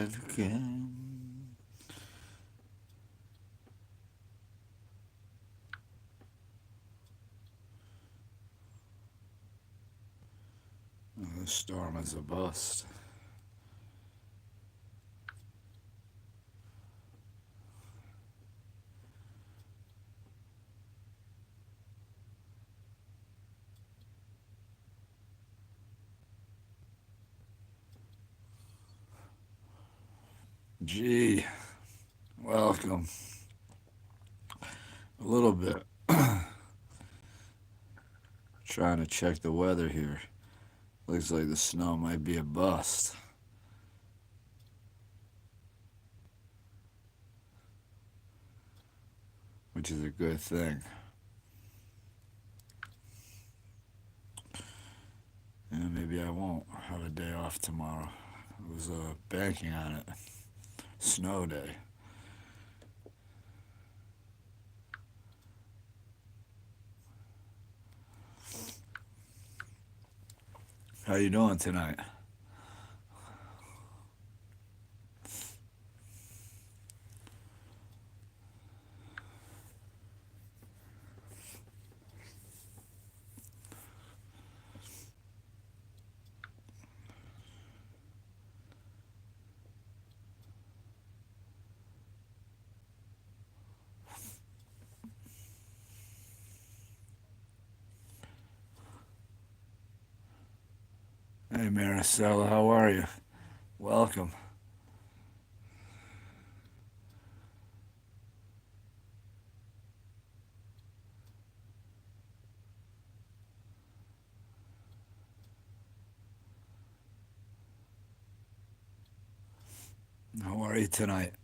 again. The storm is a bust. Gee, welcome. A little bit. Trying to check the weather here. Looks like the snow might be a bust, which is a good thing. And maybe I won't have a day off tomorrow. I was banking on it. Snow day. How you doing tonight? Hey Maricela, how are you? Welcome. How are you tonight?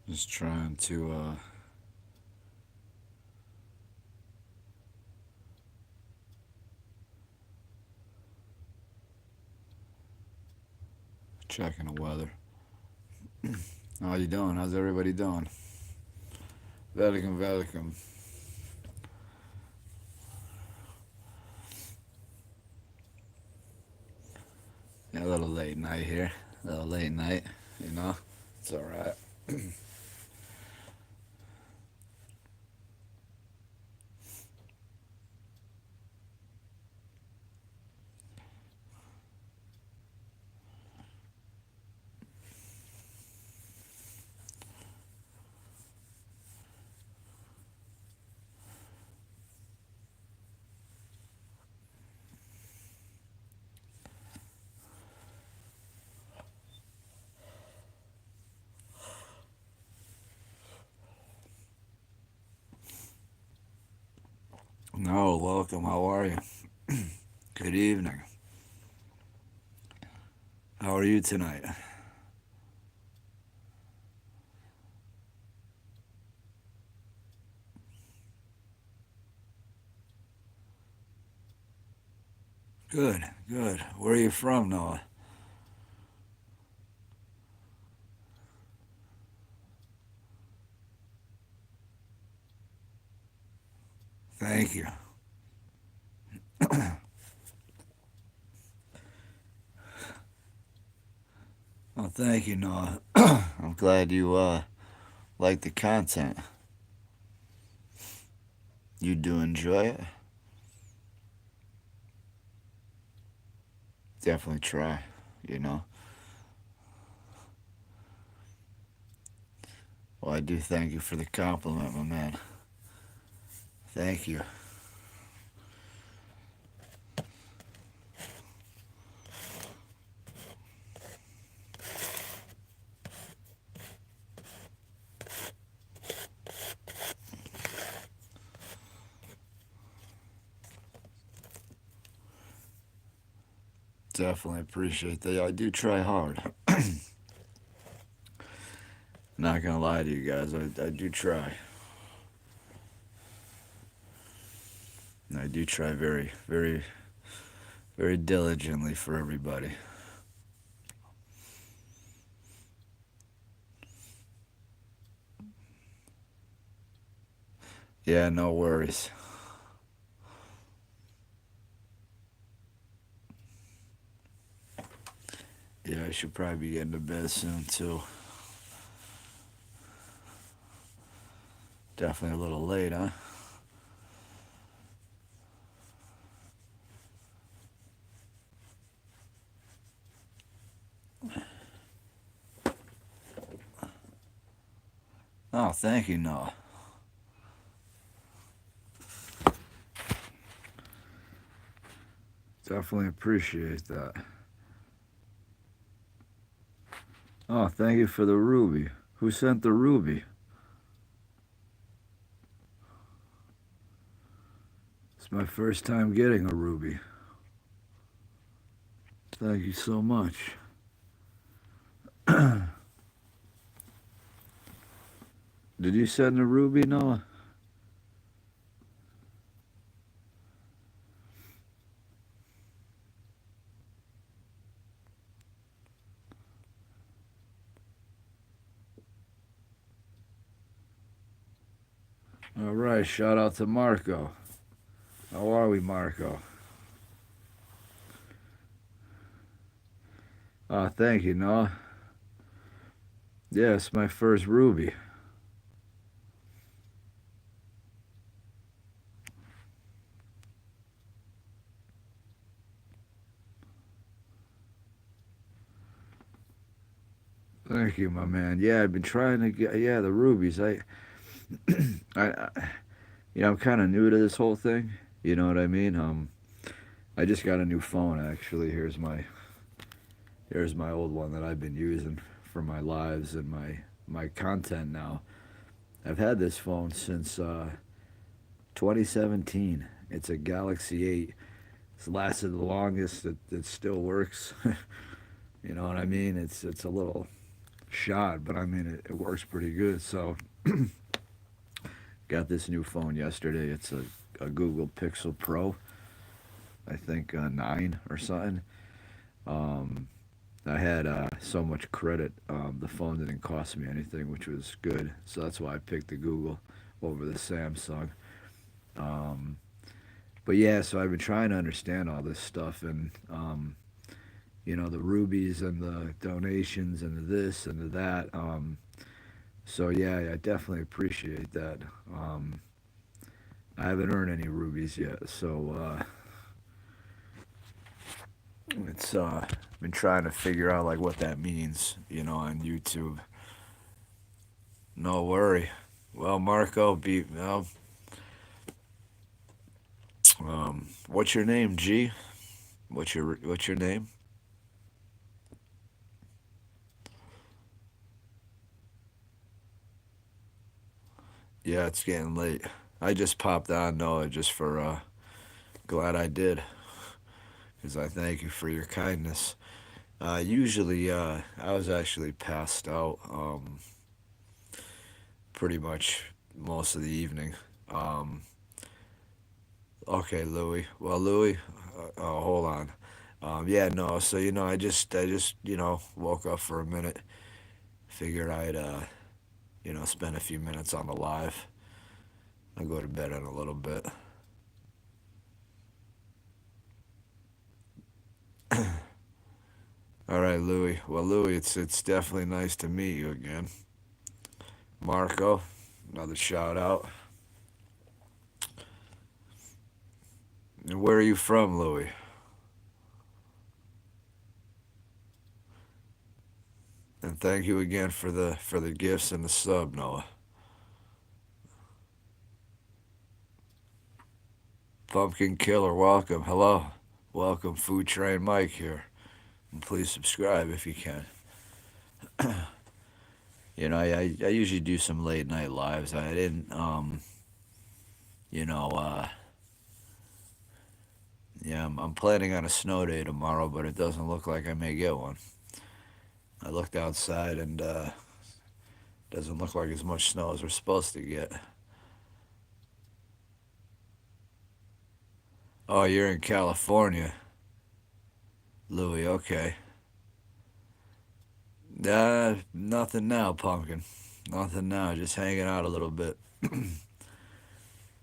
Just trying to checking the weather. How you doing? How's everybody doing? Welcome, welcome. Yeah, a little late night here. A little late night, you know. It's all right. No, welcome. How are you? Good evening. How are you tonight? Good, good. Where are you from, Noah? Thank you. Well, thank you, Noah. I'm glad you like the content. You do enjoy it? Definitely try, you know. Well, I do thank you for the compliment, my man. Thank you. Definitely appreciate that. I do try hard. Not gonna lie to you guys, I do try. I do try very, very, very diligently for everybody. Yeah, no worries. Yeah, I should probably be getting to bed soon too. Definitely a little late, huh? Oh, thank you, Noah. Definitely appreciate that. Oh, thank you for the ruby. Who sent the ruby? It's my first time getting a ruby. Thank you so much. Did you send a ruby, Noah? All right, shout out to Marco. How are we, Marco? Thank you, Noah. Yeah, it's my first ruby. Thank you, my man. Yeah, I've been trying to get the rubies. I I'm kind of new to this whole thing. You know what I mean? I just got a new phone actually. Here's my old one that I've been using for my lives and my content now. I've had this phone since 2017. It's a Galaxy 8. It's lasted the longest. It still works. You know what I mean? It's a little shot, but I mean it works pretty good. So got this new phone yesterday. It's a Google Pixel Pro. I think 9 or something. Um, I had so much credit. The phone didn't cost me anything, which was good. So that's why I picked the Google over the Samsung. Um, but yeah, so I've been trying to understand all this stuff and the rubies and the donations and the this and the that. So yeah, I definitely appreciate that. Um, I haven't earned any rubies yet, so it's been trying to figure out like what that means, on YouTube. No worry. Well, Marco, what's your name, G? What's your name? Yeah, it's getting late. I just popped on Noah just for glad I did, because I thank you for your kindness. Usually, I was actually passed out pretty much most of the evening. Um, okay, Louis. Well, Louis, oh, hold on. Yeah, no. So I just woke up for a minute. Figured I'd spend a few minutes on the live. I'll go to bed in a little bit. All right, Louis. Well, Louis, it's definitely nice to meet you again. Marco, another shout out. And where are you from, Louis? And thank you again for the gifts and the sub, Noah. Pumpkin Killer, welcome. Hello. Welcome, Food Train Mike here. And please subscribe if you can. I usually do some late night lives. I didn't, you know, yeah, I'm planning on a snow day tomorrow, but it doesn't look like I may get one. I looked outside and doesn't look like as much snow as we're supposed to get. Oh, you're in California, Louis. Okay. Nothing now, Pumpkin. Nothing now. Just hanging out a little bit.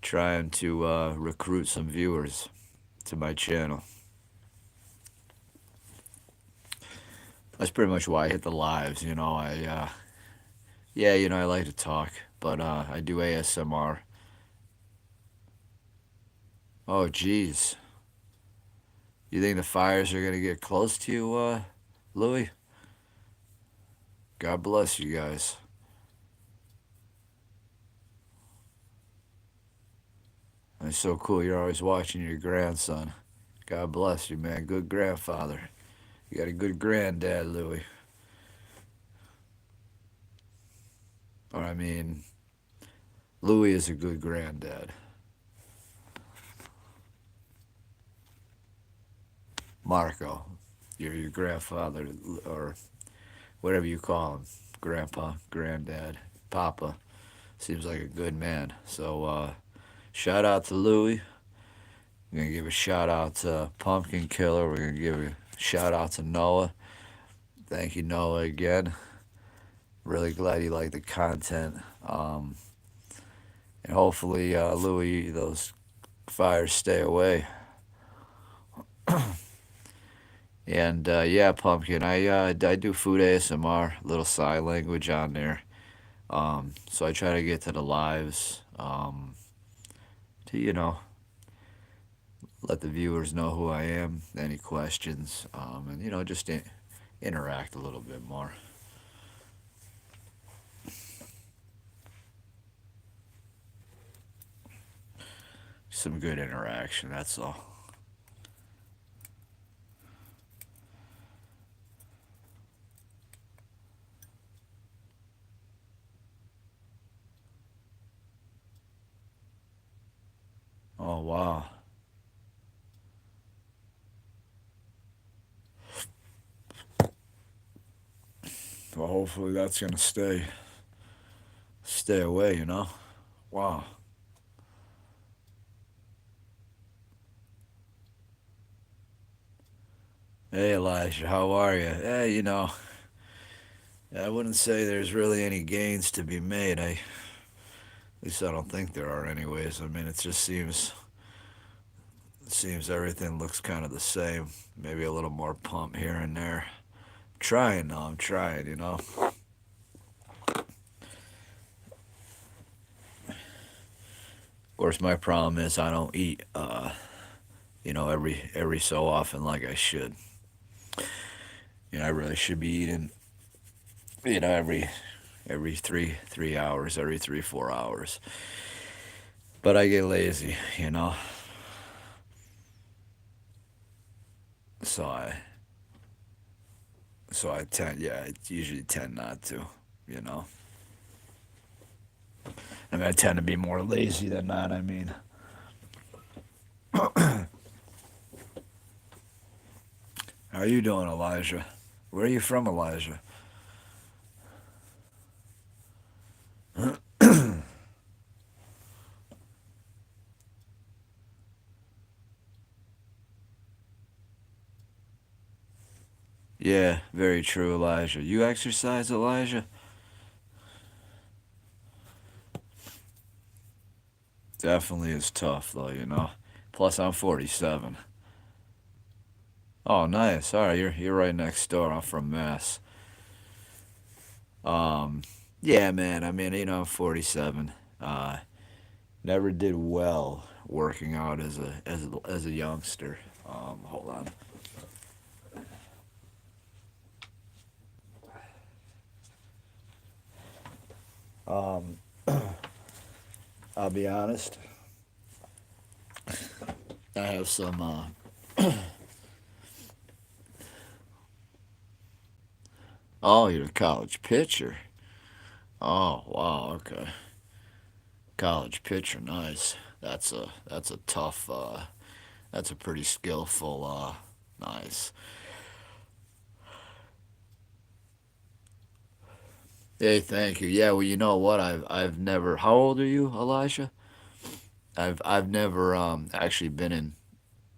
trying to recruit some viewers to my channel. That's pretty much why I hit the lives. Yeah, I like to talk, but I do ASMR. Oh, geez. You think the fires are going to get close to you, Louis? God bless you guys. It's so cool. You're always watching your grandson. God bless you, man. Good grandfather. You got a good granddad, Louis. Or, I mean, Louis is a good granddad. Marco, your grandfather, or whatever you call him, grandpa, granddad, papa, seems like a good man. So, shout out to Louis. We're going to give a shout out to Pumpkin Killer. We're going to give a shout out to Noah. Thank you, Noah, again. Really glad you like the content. And hopefully, Louis, those fires stay away. And yeah, Pumpkin, I do food ASMR, little sign language on there. So I try to get to the lives to, let the viewers know who I am, any questions, and, just interact a little bit more. Some good interaction, that's all. Oh, wow. Well, hopefully that's going to stay away. Wow. Hey, Elijah, how are you? Hey, I wouldn't say there's really any gains to be made. At least I don't think there are anyways. I mean, it seems everything looks kind of the same. Maybe a little more pump here and there. I'm trying. Of course, my problem is I don't eat, every so often like I should. I really should be eating, every 3 hours, every 3 4 hours. But I get lazy. So I I usually tend not to, you know. I mean, I tend to be more lazy than not. I mean, how are you doing, Elijah? Where are you from, Elijah? Yeah, very true, Elijah. You exercise, Elijah? Definitely is tough, though. Plus, I'm 47. Oh, nice. All right, you're right next door. I'm from Mass. Um, yeah, man. I mean, I'm 47. Uh, Never did well working out as a youngster. Hold on. I'll be honest. I have some. Oh, you're a college pitcher. Oh, wow. Okay, college pitcher. Nice. That's a tough. That's a pretty skillful. Nice. Hey, thank you. Yeah, well, you know what? I've never. How old are you, Elijah? I've never actually been in.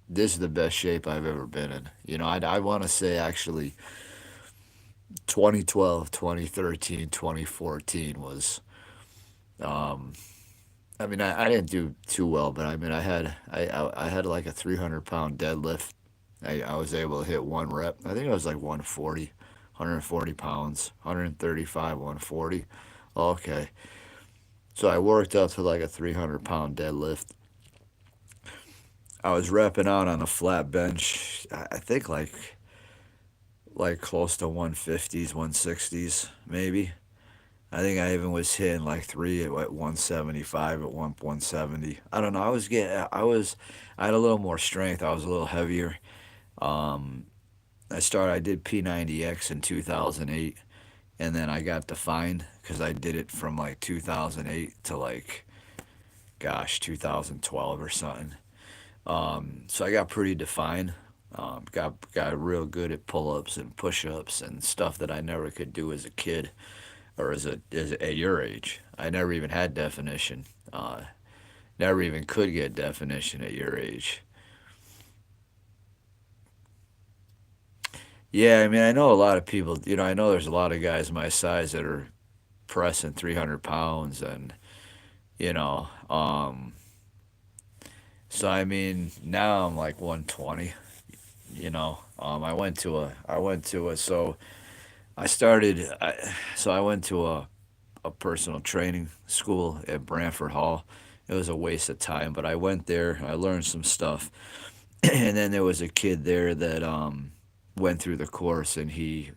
This is the best shape I've ever been in. I want to say actually 2012, 2013, 2014 was I mean, I didn't do too well, but I mean, I had like a 300 pound deadlift. I was able to hit one rep. I think it was like 140, 140 pounds, 135, 140. Okay. So I worked up to like a 300 pound deadlift. I was repping out on a flat bench. I think like close to 150s, 160s, maybe. I think I even was hitting like three at 175 at 170. I don't know. I had a little more strength. I was a little heavier. Um, I did P90X in 2008, and then I got defined because I did it from like 2008 to like, gosh, 2012 or something. So I got pretty defined. Got real good at pull-ups and push-ups and stuff that I never could do as a kid or at your age. I never even had definition. Never even could get definition at your age. Yeah, I mean, I know a lot of people. I know there's a lot of guys my size that are pressing 300 pounds, and you know, so I mean, now I'm like 120. I went to a so I started. So I went to a personal training school at Brantford Hall. It was a waste of time, but I went there. I learned some stuff, and then there was a kid there that went through the course, and he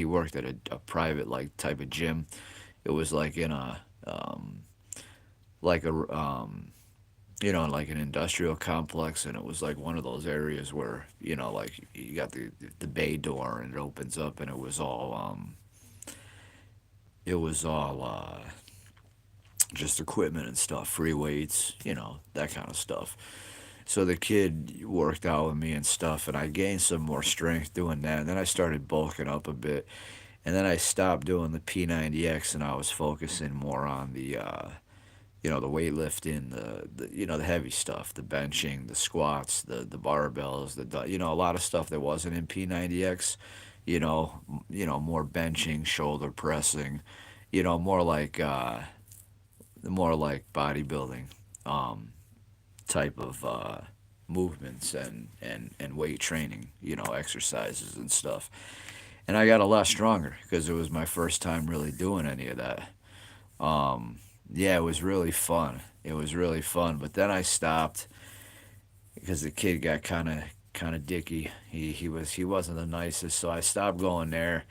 worked at a private like type of gym. It was like in a like a like an industrial complex, and it was like one of those areas where like you got the bay door and it opens up, and it was all just equipment and stuff, free weights, that kind of stuff. So the kid worked out with me and stuff, and I gained some more strength doing that. And then I started bulking up a bit, and then I stopped doing the P90X, and I was focusing more on the weightlifting, the heavy stuff, the benching, the squats, the barbells, a lot of stuff that wasn't in P90X. More benching, shoulder pressing, more like bodybuilding um, type of movements and weight training, exercises and stuff. And I got a lot stronger because it was my first time really doing any of that. Um, yeah, it was really fun. It was really fun. But then I stopped because the kid got kind of dicky. He wasn't the nicest, so I stopped going there.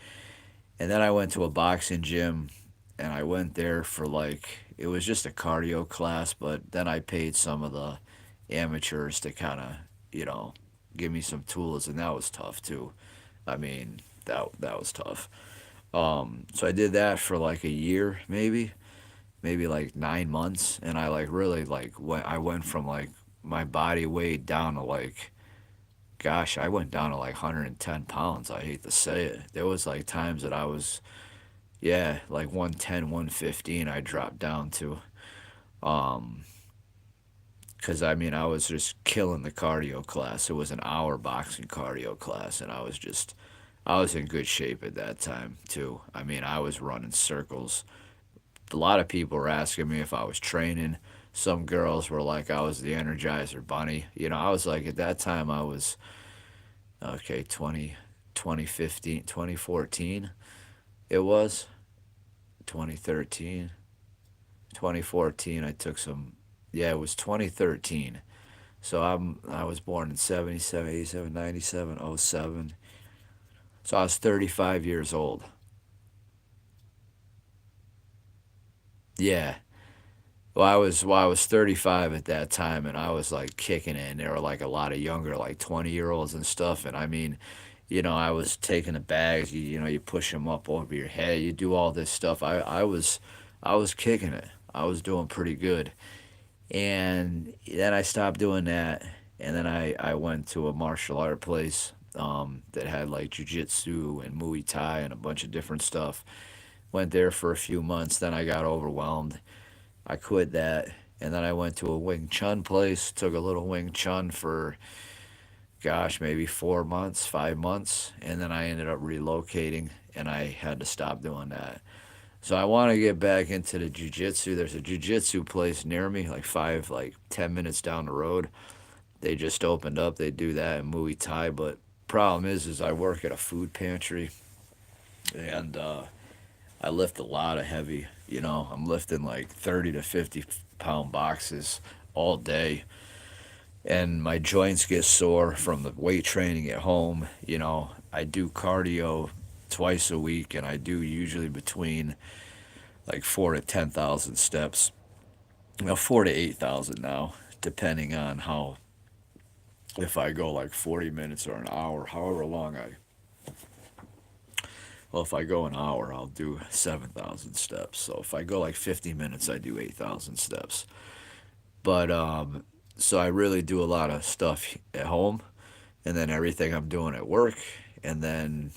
And then I went to a boxing gym, and I went there for like it was just a cardio class, but then I paid some of the amateurs to kind of you know give me some tools, and that was tough too. I mean that was tough. So I did that for like a year, maybe like 9 months, and I like really like I went from like my body weight down to like, gosh, I went down to like 110 pounds. I hate to say it. There was like times that I was, yeah, like 110, 115 I dropped down to. Um, because I mean, I was just killing the cardio class. It was an hour boxing cardio class, and I was in good shape at that time too. I mean, I was running circles. A lot of people were asking me if I was training. Some girls were like I was the Energizer Bunny. I was like at that time I was okay, 2015, 2014. It was 2013, 2014. I took some. Yeah, it was 2013. So I was born in 77, 87, 97, oh 07. So I was 35 years old. Yeah. Well, I was 35 at that time, and I was like kicking it. And there were like a lot of younger, like 20-year-olds and stuff. And I mean, I was taking the bags. You push them up over your head. You do all this stuff. I was kicking it. I was doing pretty good. And then I stopped doing that, and then I went to a martial art place that had like jujitsu and Muay Thai and a bunch of different stuff. Went there for a few months. Then I got overwhelmed. I quit that, and then I went to a Wing Chun place. Took a little Wing Chun for, gosh, maybe 4 months, 5 months, and then I ended up relocating, and I had to stop doing that. So I want to get back into the jujitsu. There's a jujitsu place near me, like 10 minutes down the road. They just opened up. They do that in Muay Thai, but problem is I work at a food pantry, and I lift a lot of heavy. I'm lifting like 30 to 50 pound boxes all day, and my joints get sore from the weight training at home. I do cardio twice a week, and I do usually between like 4 to 10,000 steps. 4 to 8,000 now, depending on how, if I go like 40 minutes or an hour, however long I. Well, if I go an hour, I'll do 7,000 steps. So if I go like 50 minutes, I do 8,000 steps. But so I really do a lot of stuff at home, and then everything I'm doing at work, and then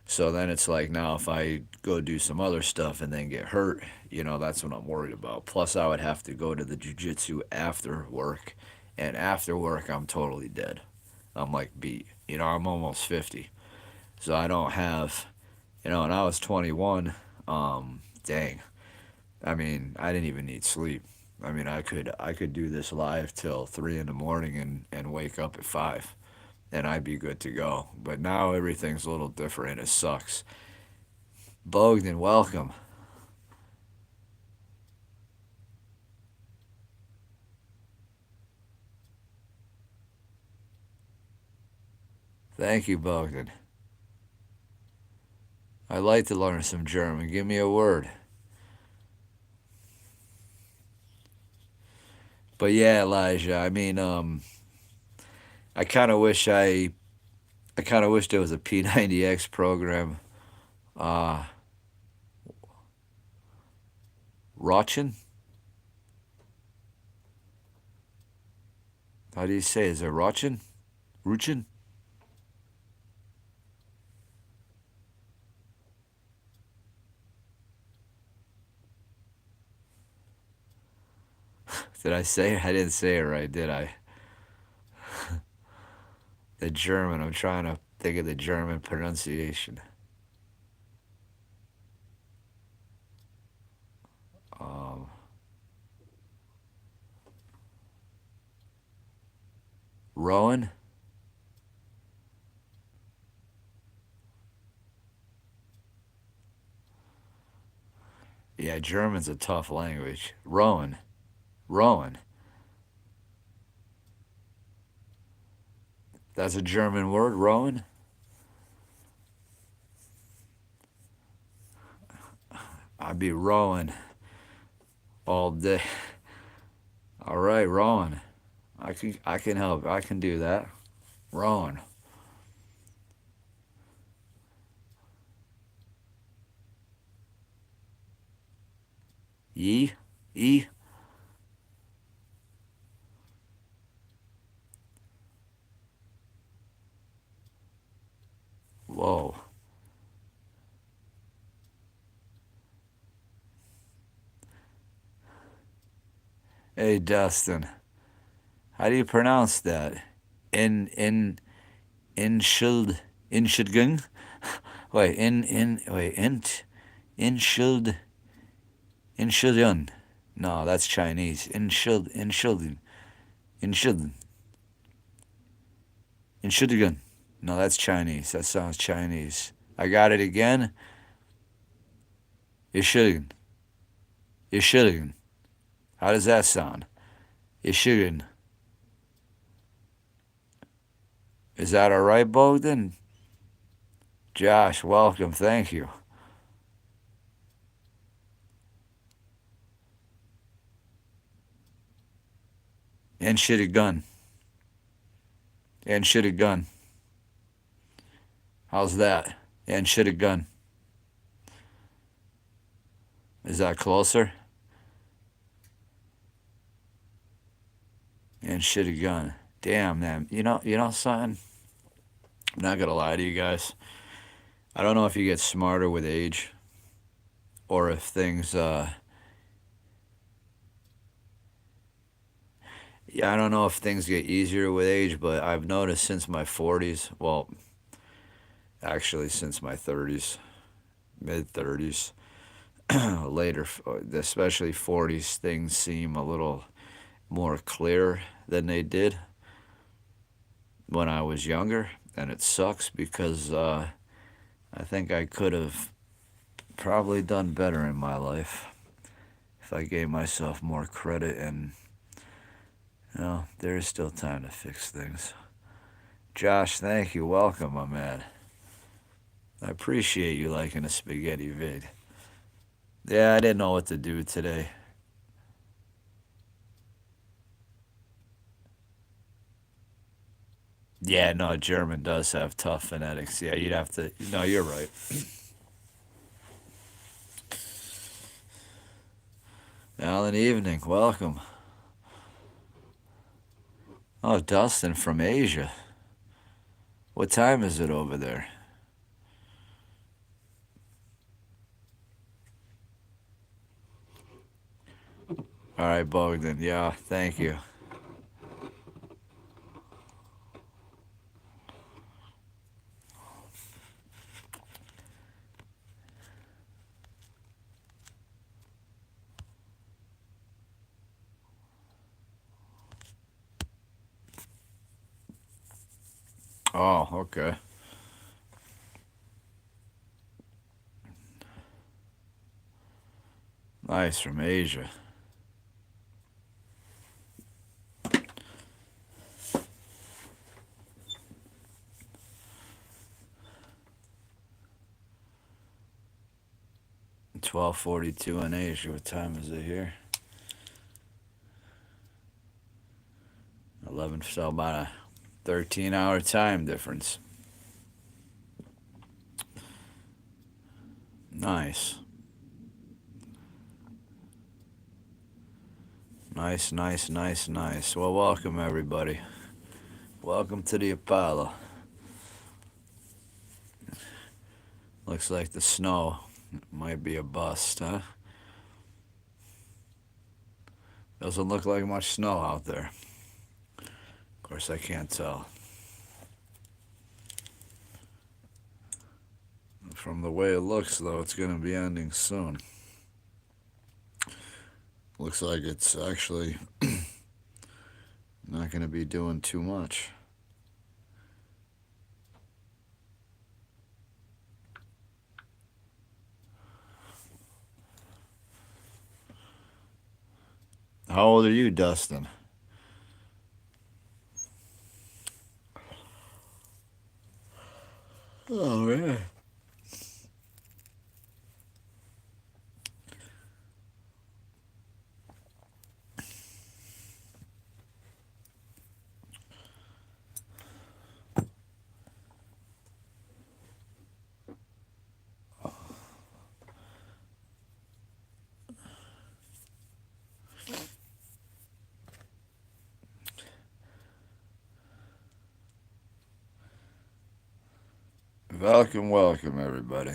so then it's like now if I go do some other stuff and then get hurt, that's what I'm worried about. Plus, I would have to go to the jujitsu after work, and after work, I'm totally dead. I'm like beat. I'm almost 50, so I don't have, and I was 21. Dang. I mean, I didn't even need sleep. I mean, I could do this live till 3 in the morning and wake up at 5, and I'd be good to go. But now everything's a little different. It sucks. Bogdan, welcome. Thank you, Bogdan. I'd like to learn some German. Give me a word. But yeah, Elijah. I mean, I kind of wish I kind of wish there was a P90X program. Uh, Rochin? How do you say? Is it Rochin? Ruchin? Did I say it? I didn't say it right, did I? The German. I'm trying to think of the German pronunciation. Um, Rowan? Yeah, German's a tough language. Rowan. Rowan. That's a German word, Rowan? I'd be rowing all day. All right, rowing. I can help. I can do that. Rowing. Ye? E? Whoa. Hey, Dustin. How do you pronounce that? In shield in Wait, wait, in shield No, that's Chinese. In shield in No, that's Chinese. That sounds Chinese. I got it again. Ishilgan. Ishilgan. How does that sound? Ishilgan. Is that all right, Bogdan? Josh, welcome. Thank you. And should have gun. And should have gun. How's that? And should have gun. Is that closer? And should have gun. Damn, man. You know something? I'm not gonna lie to you guys. I don't know if you get smarter with age, or if things. Yeah, I don't know if things get easier with age, but I've noticed since my 40s. Well, actually, since my 30s, mid 30s. later, especially 40s, things seem a little more clear than they did when I was younger, and it sucks because I think I could have probably done better in my life if I gave myself more credit, and there is still time to fix things. Josh, thank you. Welcome, my man. I appreciate you liking a spaghetti vid. Yeah, I didn't know what to do today. Yeah, no, German does have tough phonetics. Yeah, you'd have to. No, you're right. Alan, evening. Welcome. Oh, Dustin from Asia. What time is it over there? All right, Bogdan. Yeah, thank you. Oh, okay. Nice, from Asia. $12:42 in Asia. What time is it here? 11. So about a 13-hour time difference. Nice. Nice, nice, nice, nice. Well, welcome everybody. Welcome to the Apollo. Looks like the snow might be a bust, huh? Doesn't look like much snow out there. Of course, I can't tell. From the way it looks, though, it's going to be ending soon. Looks like it's actually not going to be doing too much. How old are you, Dustin? Oh, man. Welcome, welcome, everybody.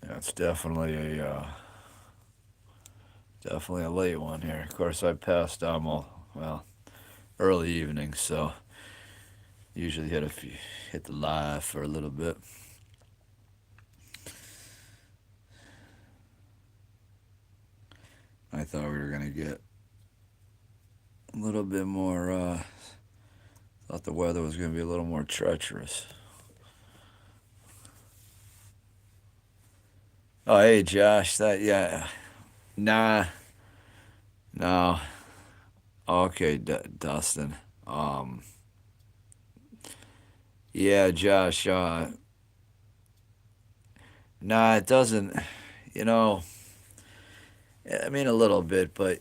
Yeah, it's definitely a late one here. Of course, I passed early evening, so usually hit the live for a little bit. I thought we were gonna get a little bit more. Thought the weather was gonna be a little more treacherous. Oh, hey, Josh. Nah, no. Okay, Dustin. Yeah, Josh. Nah, it doesn't. You know, I mean a little bit, but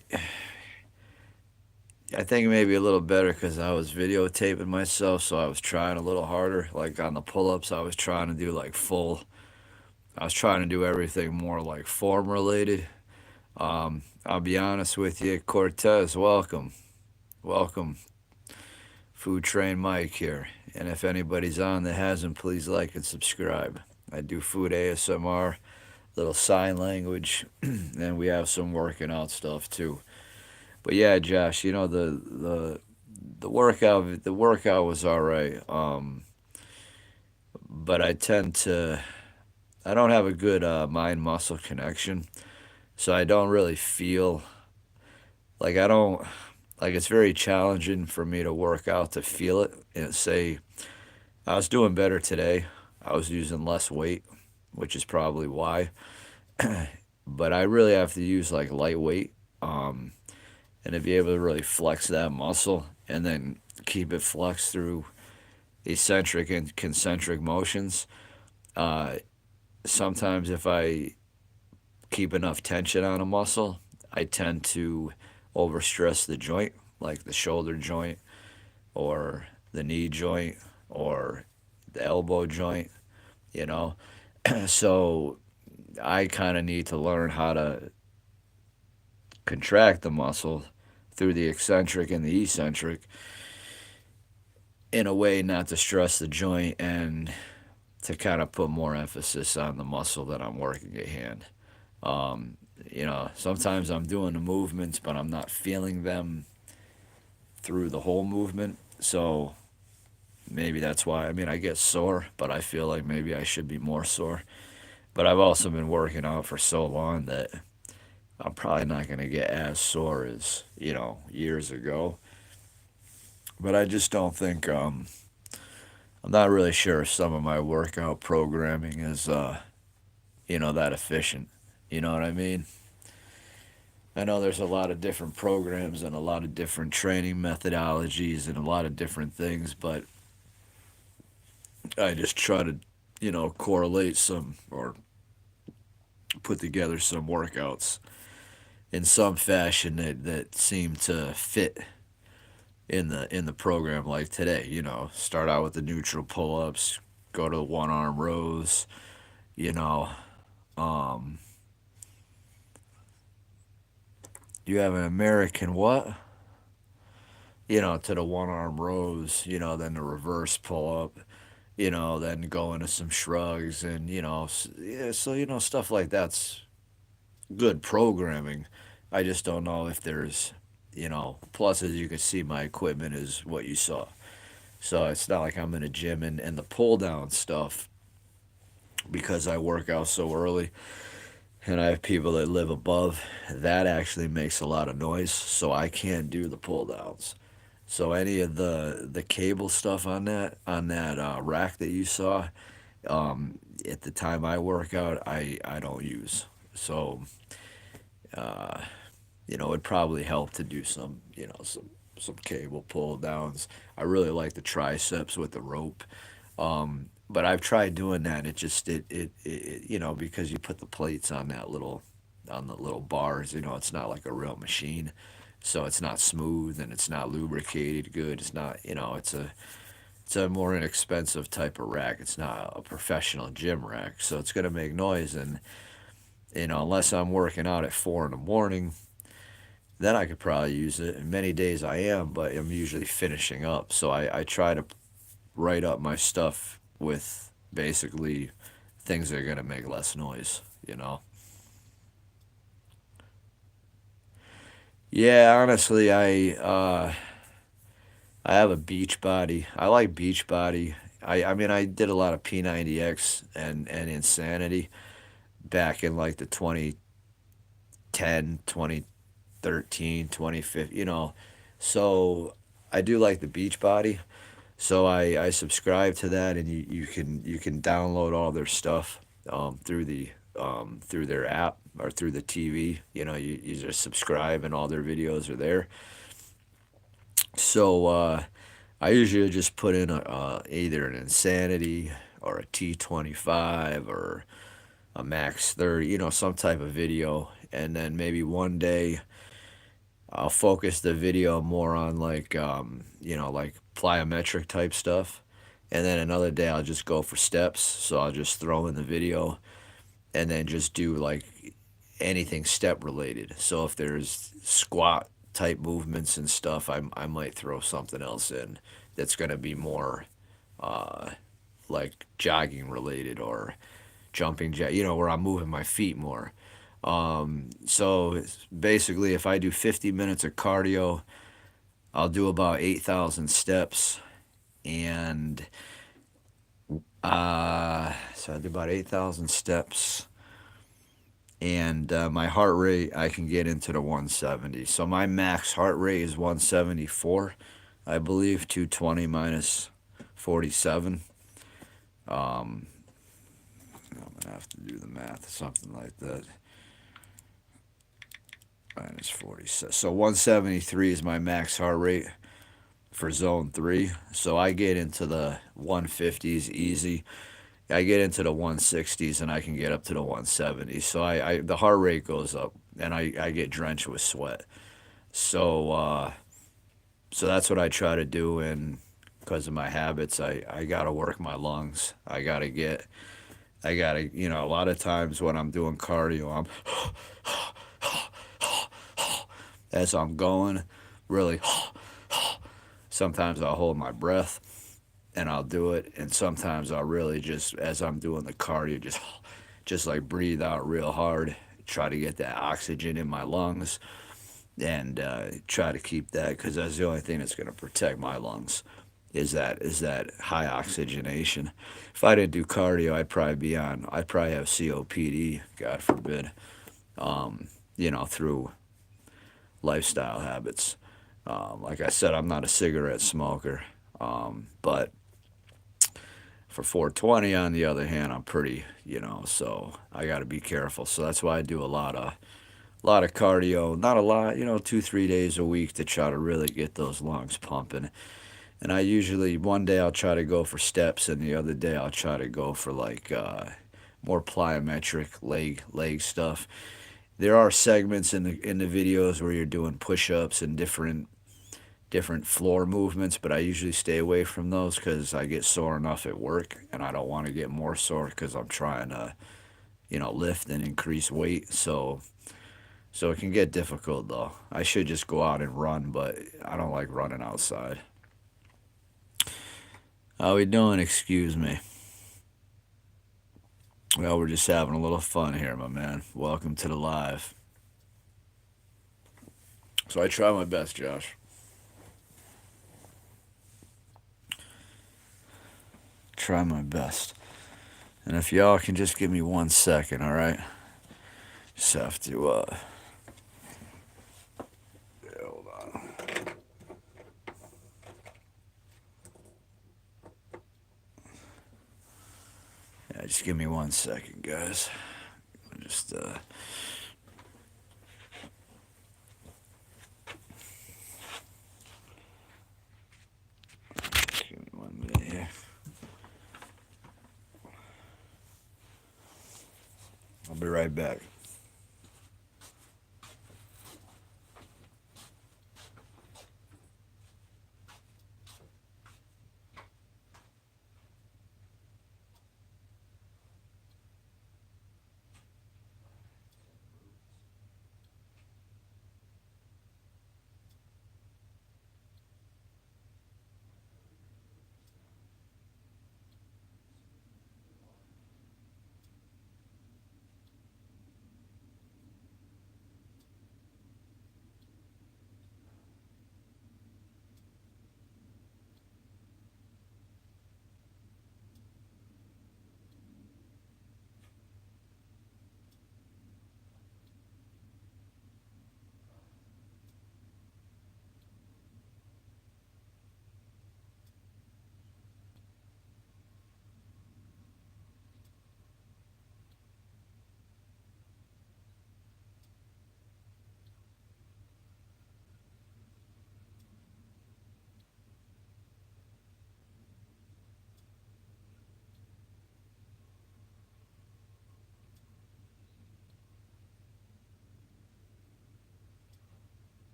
I think maybe a little better because I was videotaping myself, so I was trying a little harder. Like on the pull-ups, I was trying to do like full. I was trying to do everything more like form related. I'll be honest with you, Cortez. Welcome. Food Train Mike here, and if anybody's on that hasn't, please like and subscribe. I do food ASMR, little sign language, and we have some working out stuff too. But yeah, Josh, the the workout was all right. But I don't have a good mind muscle connection, so I don't really feel like I don't like it's very challenging for me to work out to feel it and say I was doing better today. I was using less weight, which is probably why. But I really have to use like lightweight, um, and to be able to really flex that muscle and then keep it flexed through eccentric and concentric motions. Uh, Sometimes if I keep enough tension on a muscle, I tend to overstress the joint, like the shoulder joint or the knee joint or the elbow joint, you know. So I kind of need to learn how to contract the muscle through the eccentric and the eccentric in a way not to stress the joint and to kind of put more emphasis on the muscle that I'm working at hand. Um, Sometimes I'm doing the movements, but I'm not feeling them through the whole movement. So maybe that's why. I mean, I get sore, but I feel like maybe I should be more sore. But I've also been working out for so long that I'm probably not going to get as sore as, years ago. But I just don't think, I'm not really sure if some of my workout programming is, that efficient. You know what I mean? I know there's a lot of different programs and a lot of different training methodologies and a lot of different things, but I just try to, correlate some or put together some workouts in some fashion that seem to fit in the program like today, start out with the neutral pull-ups, go to the one arm rows, you know, um you have an American what? To the one arm rows, then the reverse pull up, then go into some shrugs and, yeah, so, stuff like that's good programming. I just don't know if there's, plus as you can see, my equipment is what you saw. So it's not like I'm in a gym and the pull down stuff, because I work out so early and I have people that live above, that actually makes a lot of noise. So I can't do the pull downs. So any of the cable stuff on that rack that you saw, at the time I work out, I don't use. So uh, it'd probably help to do some cable pull downs. I really like the triceps with the rope. But I've tried doing that. It just because you put the plates on the little bars. It's not like a real machine, so it's not smooth and it's not lubricated good. It's not. It's a more inexpensive type of rack. It's not a professional gym rack, so it's gonna make noise. And unless I'm working out at 4 in the morning, then I could probably use it. And many days I am, but I'm usually finishing up. So I try to write up my stuff with basically things that are going to make less noise. Yeah, honestly, I have a beach body. I like beach body. I mean, I did a lot of P90X and Insanity back in like the 2010, 2013, 2015, So I do like the beach body. So I subscribe to that, and you can download all their stuff, through their app or through the TV. You just subscribe, and all their videos are there. So I usually just put in either an Insanity or a T25 or a Max 30, some type of video, and then maybe one day I'll focus the video more on like plyometric type stuff. And then another day I'll just go for steps. So I'll just throw in the video and then just do like anything step related. So if there's squat type movements and stuff, I might throw something else in that's going to be more uh, like jogging related or where I'm moving my feet more. So basically, if I do 50 minutes of cardio, I'll do about 8,000 steps, and so I do about 8,000 steps, and my heart rate, I can get into the 170. So my max heart rate is 174, I believe, 220 minus 47. I'm gonna have to do the math, something like that. Minus 47. So 173 is my max heart rate for zone 3. So I get into the 150s easy. I get into the 160s, and I can get up to the 170s. So the heart rate goes up, and I get drenched with sweat. So so that's what I try to do, and because of my habits, I gotta work my lungs. A lot of times when I'm doing cardio, I'm as I'm going, really. Sometimes I'll hold my breath and I'll do it, and sometimes I'll really just, as I'm doing the cardio, just like breathe out real hard, try to get that oxygen in my lungs, and try to keep that, because that's the only thing that's going to protect my lungs, is that high oxygenation. If I didn't do cardio, I'd probably have COPD, God forbid, through lifestyle habits. Like I said, I'm not a cigarette smoker, but for 420, on the other hand, I'm pretty, so I got to be careful. So that's why I do a lot of cardio, not a lot, 2, 3 days a week, to try to really get those lungs pumping. And I usually, one day I'll try to go for steps, and the other day I'll try to go for like more plyometric leg stuff. There are segments in the videos where you're doing push-ups and different floor movements, but I usually stay away from those because I get sore enough at work, and I don't want to get more sore because I'm trying to, lift and increase weight. So it can get difficult, though. I should just go out and run, but I don't like running outside. How we doing? Excuse me. Well, we're just having a little fun here, my man. Welcome to the live. So I try my best, Josh. Try my best. And if y'all can just give me 1 second, all right? Just have to, hold on. Yeah, just give me 1 second, guys. Just, give me 1 minute here. I'll be right back.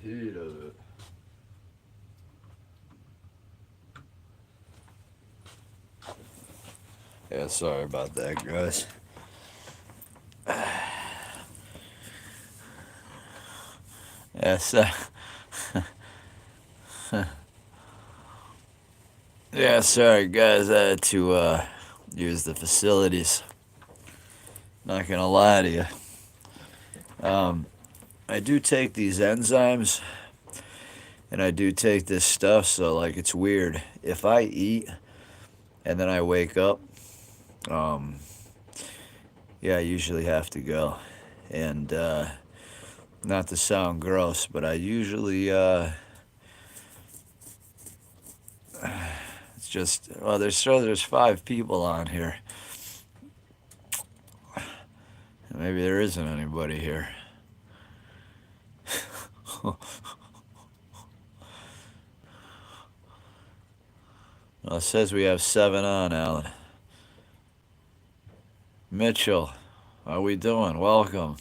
heat of it. Yeah, sorry about that, guys. Yes, yeah, sorry, guys. I had to use the facilities. Not gonna lie to you. Um, I do take these enzymes, and I do take this stuff. So like, it's weird. If I eat and then I wake up, um, yeah, I usually have to go. And not to sound gross, but I usually it's just, well, there's 5 people on here. Maybe there isn't anybody here. Well, it says we have 7 on, Alan. Mitchell, how we doing? Welcome.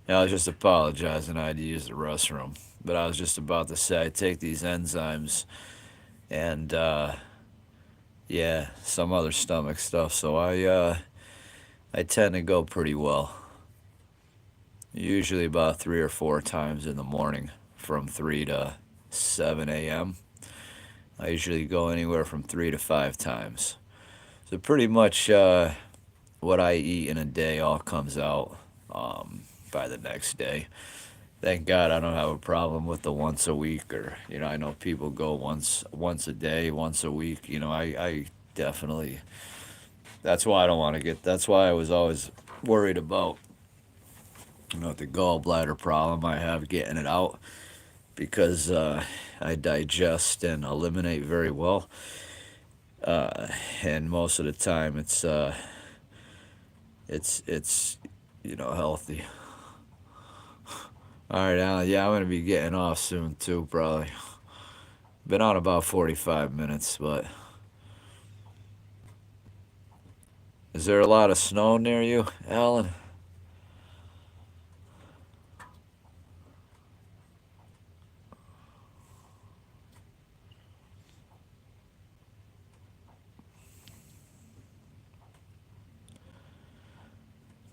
Yeah, I was just apologizing. I had to use the restroom. But I was just about to say I take these enzymes and, yeah, some other stomach stuff. So I tend to go pretty well. Usually about 3 or 4 times in the morning from 3 to 7 a.m. I usually go anywhere from 3 to 5 times. So pretty much what I eat in a day all comes out by the next day. Thank God I don't have a problem with the once a week, or I know people go once a day, once a week. I definitely, that's why I don't want to get. That's why I was always worried about the gallbladder problem I have, getting it out, because I digest and eliminate very well, and most of the time it's healthy. All right, Alan. Yeah, I'm gonna be getting off soon too, probably. Been on about 45 minutes, but is there a lot of snow near you, Alan?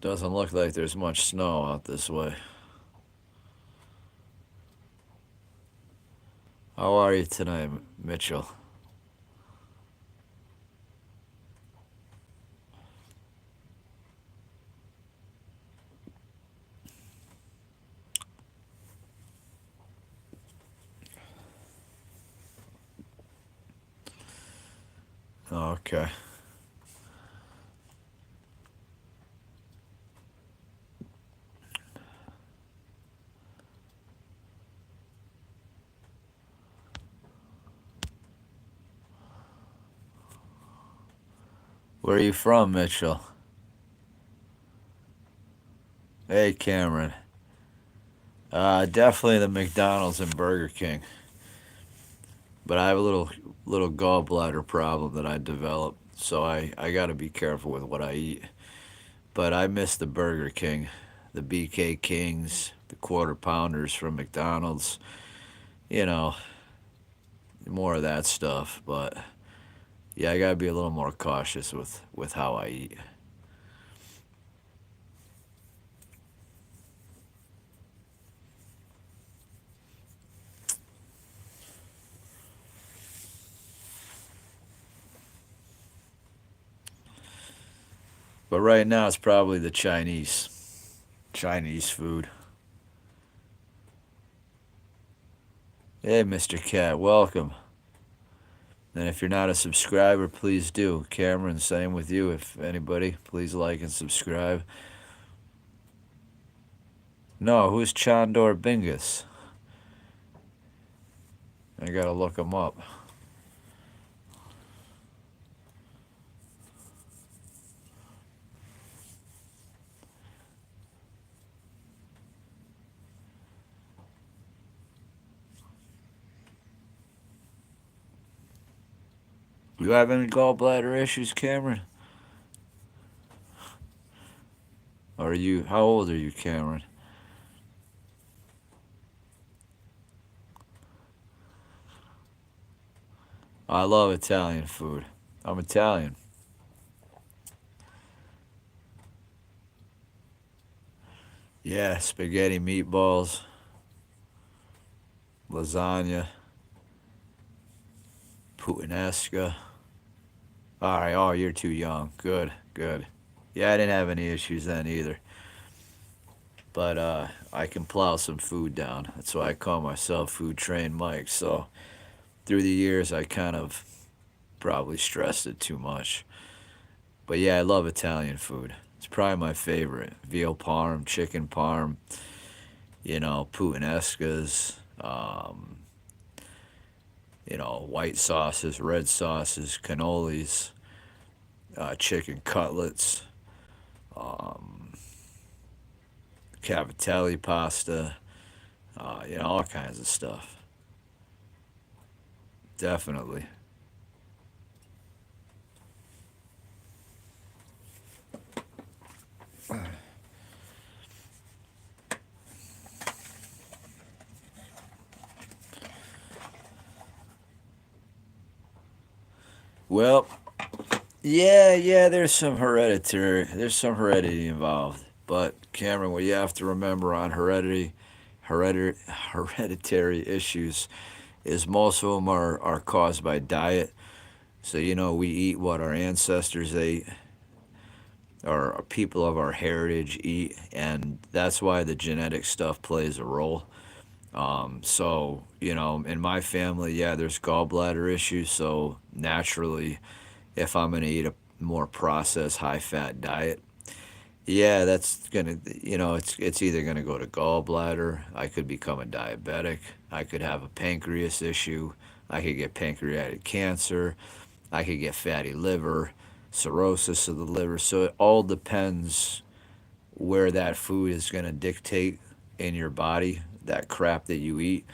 Doesn't look like there's much snow out this way. How are you tonight, Mitchell? Okay. Where are you from, Mitchell? Hey, Cameron. Definitely the McDonald's and Burger King. But I have a little gallbladder problem that I developed, so I got to be careful with what I eat. But I miss the Burger King, the BK Kings, the Quarter Pounders from McDonald's. You know, more of that stuff. But yeah, I got to be a little more cautious with how I eat. But right now it's probably the Chinese food. Hey, Mr. Cat, welcome. And if you're not a subscriber, please do. Cameron, same with you. If anybody, please like and subscribe. No, who's Chandor Bingus? I gotta look him up. You have any gallbladder issues, Cameron? Or how old are you, Cameron? I love Italian food. I'm Italian. Yeah, spaghetti, meatballs, lasagna, puttanesca. All right. Oh, you're too young. Good, good. Yeah, I didn't have any issues then either. But I can plow some food down. That's why I call myself Food Train Mike. So through the years, I kind of probably stressed it too much. But yeah, I love Italian food. It's probably my favorite. Veal parm, chicken parm, puttanescas, white sauces, red sauces, cannolis, chicken cutlets, um, cavatelli pasta, all kinds of stuff. Definitely. Well, yeah, yeah, there's some heredity involved. But Cameron, what you have to remember on hereditary issues is most of them are caused by diet. So, we eat what our ancestors ate or people of our heritage eat, and that's why the genetic stuff plays a role. So, in my family, yeah, there's gallbladder issues. So naturally, if I'm going to eat a more processed, high fat diet, yeah, that's gonna, it's either gonna go to gallbladder. I could become a diabetic. I could have a pancreas issue. I could get pancreatic cancer. I could get fatty liver, cirrhosis of the liver. So it all depends where that food is gonna dictate in your body, that crap that you eat.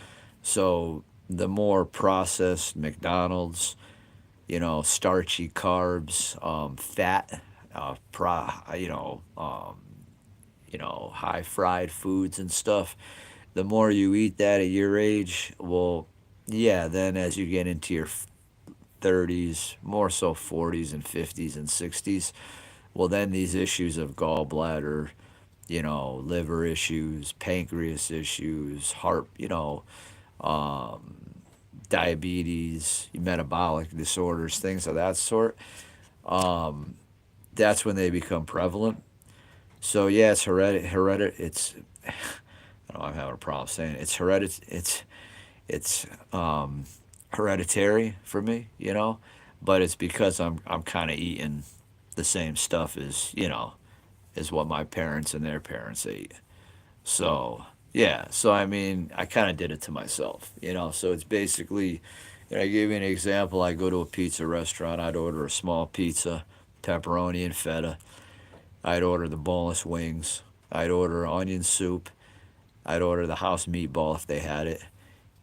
So the more processed McDonald's, starchy carbs, fat, pro, high fried foods and stuff. The more you eat that at your age, well, yeah, then as you get into your 30s, more so 40s and 50s and 60s, well, then these issues of gallbladder, liver issues, pancreas issues, heart, um, diabetes, metabolic disorders, things of that sort, um, that's when they become prevalent. So yeah, it's It's I don't know, I'm having a problem saying it. It's hereditary for me, but it's because I'm kind of eating the same stuff as what my parents and their parents ate. So yeah, so I mean, I kind of did it to myself. So it's basically, I give you an example. I go to a pizza restaurant. I'd order a small pizza, pepperoni and feta. I'd order the boneless wings. I'd order onion soup. I'd order the house meatball if they had it,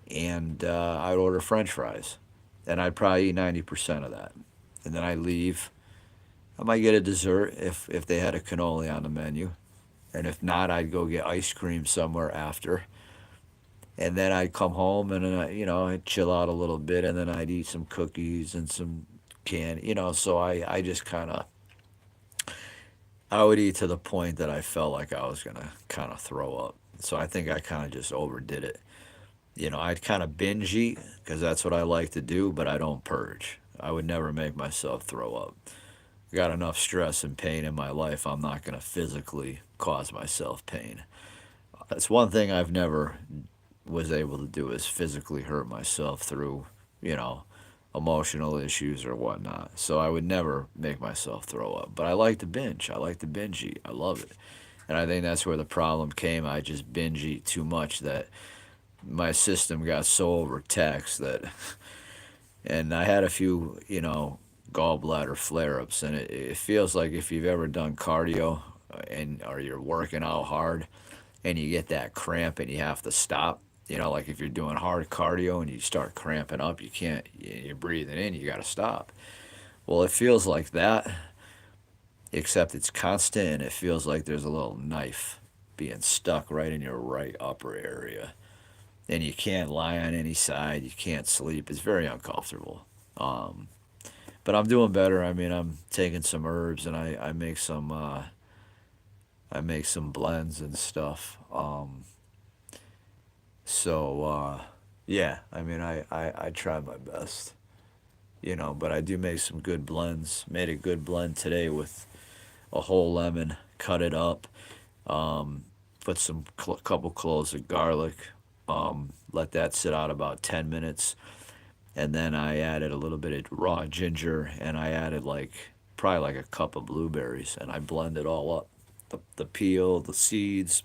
and I'd order French fries, and I'd probably eat 90% of that, and then I leave. I might get a dessert if they had a cannoli on the menu, and if not, I'd go get ice cream somewhere after, and then I'd come home and I'd chill out a little bit, and then I'd eat some cookies and some candy. So I just kind of I would eat to the point that I felt like I was gonna kind of throw up. So I think I kind of just overdid it. I'd kind of binge eat because that's what I like to do, but I don't purge. I would never make myself throw up. I got enough stress and pain in my life. I'm not gonna physically cause myself pain. That's one thing I've never was able to do is physically hurt myself through, you know, emotional issues or whatnot. So I would never make myself throw up. But I like to binge. I like to binge eat. I love it. And I think that's where the problem came. I just binge eat too much that my system got so overtaxed that, and I had a few, gallbladder flare ups. And it feels like if you've ever done cardio and or you're working out hard and you get that cramp and you have to stop. Like if you're doing hard cardio and you start cramping up, you can't, you're breathing in, you got to stop. Well, it feels like that, except it's constant and it feels like there's a little knife being stuck right in your right upper area. And you can't lie on any side, you can't sleep. It's very uncomfortable. Um, but I'm doing better. I mean, I'm taking some herbs and I make some blends and stuff. Yeah, I mean, I try my best, but I do make some good blends. Made a good blend today with a whole lemon, cut it up, um, put some couple cloves of garlic, let that sit out about 10 minutes, and then I added a little bit of raw ginger, and I added probably like a cup of blueberries, and I blend it all up. The peel, the seeds,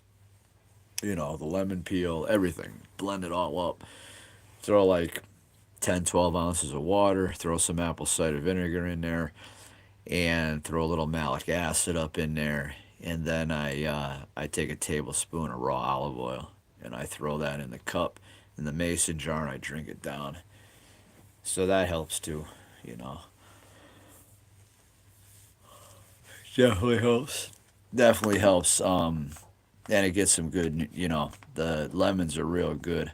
the lemon peel, everything. Blend it all up. Throw like 10, 12 ounces of water, throw some apple cider vinegar in there, and throw a little malic acid up in there. And then I take a tablespoon of raw olive oil and I throw that in the cup in the mason jar and I drink it down. So that helps too, you know. Definitely helps. Definitely helps. And it gets some good, the lemons are real good,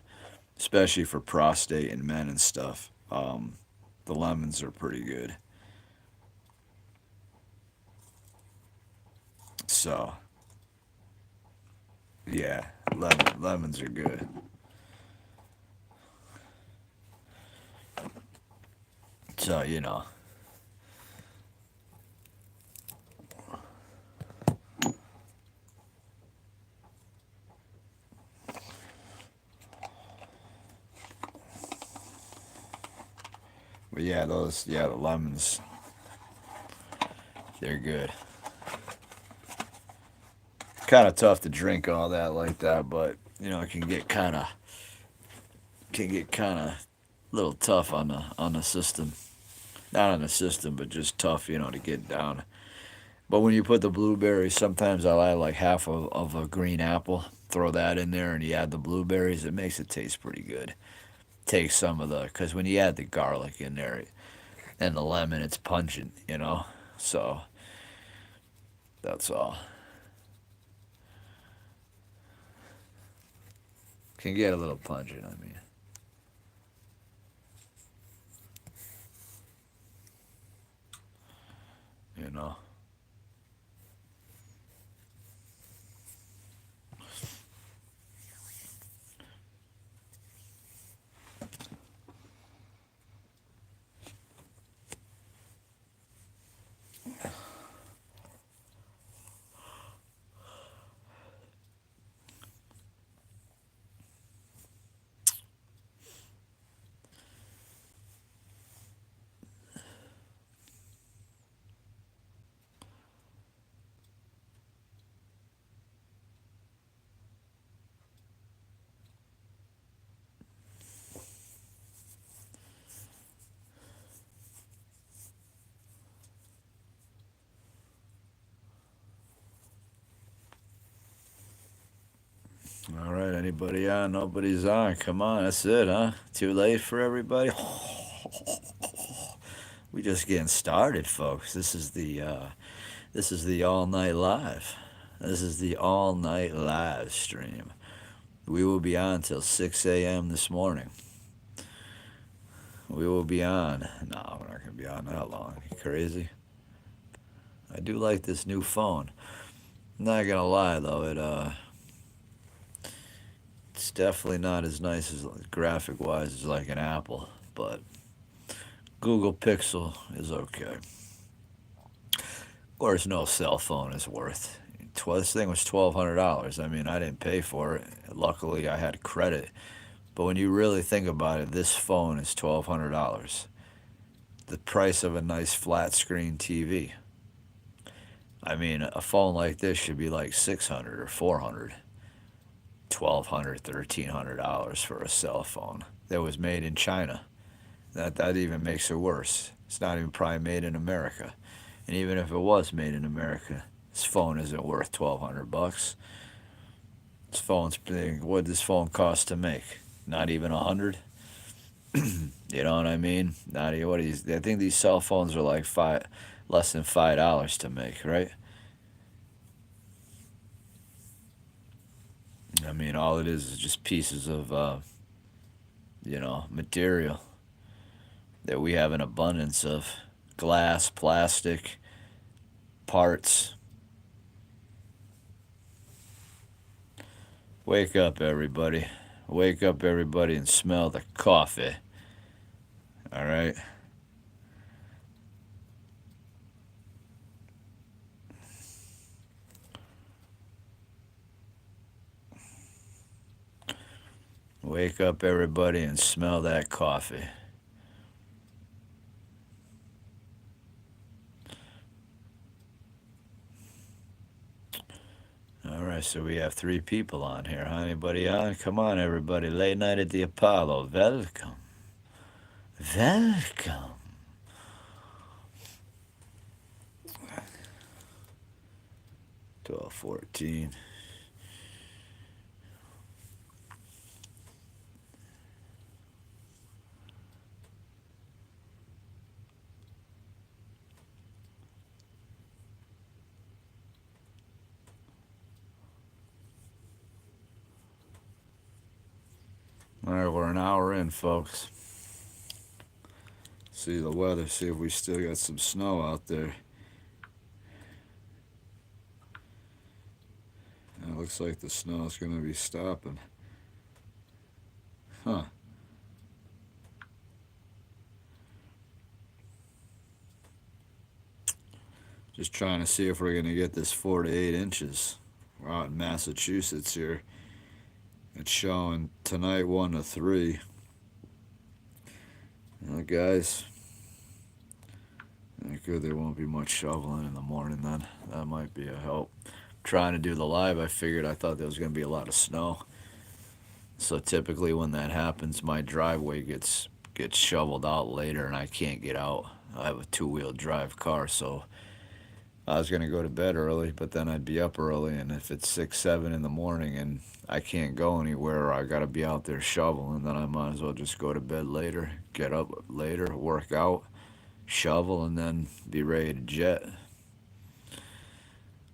especially for prostate and men and stuff. The lemons are pretty good. So, yeah, lemons are good. So, but yeah, the lemons, they're good. Kind of tough to drink all that like that, but it can get kind of a little tough on the system. Not on the system, but just tough, to get down. But when you put the blueberries, sometimes I'll add like half of a green apple, throw that in there, and you add the blueberries. It makes it taste pretty good. Take some of because when you add the garlic in there and the lemon, it's pungent. So that's all. Can get a little pungent, I mean. You know. All right, anybody on? Nobody's on. Come on, that's it, huh? Too late for everybody. We just getting started, folks. This is the all night live. This is the all night live stream. We will be on till 6 a.m. this morning. We will be on. No, we're not gonna be on that long. You crazy? I do like this new phone. I'm not gonna lie though, it's definitely not as nice as graphic wise as like an Apple, but Google Pixel is okay. Of course, no cell phone is worth. This thing was $1,200. I mean, I didn't pay for it. Luckily, I had credit. But when you really think about it, this phone is $1,200. The price of a nice flat screen TV. I mean, a phone like this should be like 600 or 400, 1,200, $1,300 for a cell phone that was made in China. That even makes it worse. It's not even probably made in America. And even if it was made in America, this phone isn't worth 1,200 bucks. What this phone cost to make? Not even 100. You know what I mean? Not even what is. I think these cell phones are like less than $5 to make, right? I mean, all it is just pieces of material. that we have an abundance of glass, plastic, parts. Wake up, everybody. Wake up, everybody, and smell the coffee. All right? Wake up, everybody, and smell that coffee. All right, so we have 3 people on here. Huh? Anybody on? Come on, everybody. Late night at the Apollo. Welcome. Welcome. 12:14. All right, we're an hour in, folks. See the weather, see if we still got some snow out there. It looks like the snow's going to be stopping. Huh. Just trying to see if we're going to get this 4 to 8 inches. We're out in Massachusetts here. It's showing tonight 1 to 3. Guys, good, there won't be much shoveling in the morning then. That might be a help. Trying to do the live, I thought there was going to be a lot of snow. So typically when that happens, my driveway gets shoveled out later and I can't get out. I have a 2-wheel drive car, so I was going to go to bed early, but then I'd be up early, and if it's 6, 7 in the morning and I can't go anywhere, or I got to be out there shoveling, then I might as well just go to bed later, get up later, work out, shovel, and then be ready to jet.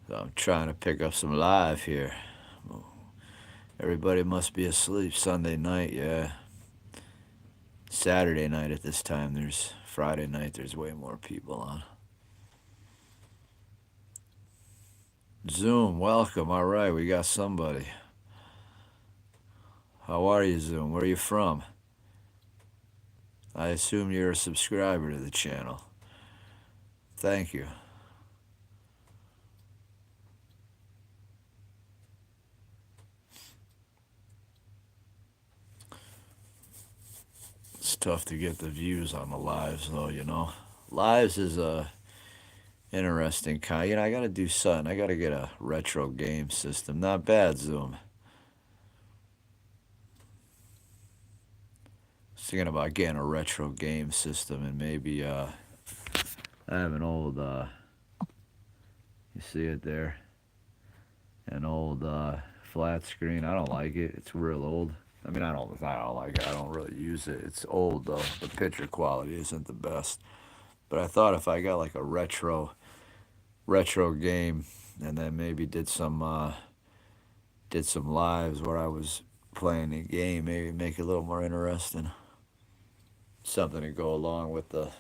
So I'm trying to pick up some live here. Everybody must be asleep. Sunday night, yeah. Saturday night at this time, Friday night, there's way more people on. Zoom, welcome. All right, we got somebody. How are you, Zoom? Where are you from? I assume you're a subscriber to the channel. Thank you. It's tough to get the views on the lives, though, you know. Lives is a interesting kind. You know, I got to do something. I got to get a retro game system. Not bad, Zoom. Thinking about getting a retro game system, and maybe I have an old you see it there, an old flat screen. I don't like it. It's real old. I mean, I don't like it. I don't really use it. It's old though. The picture quality isn't the best. But I thought if I got like a retro game, and then maybe did some lives where I was playing the game, maybe make it a little more interesting. Something to go along with the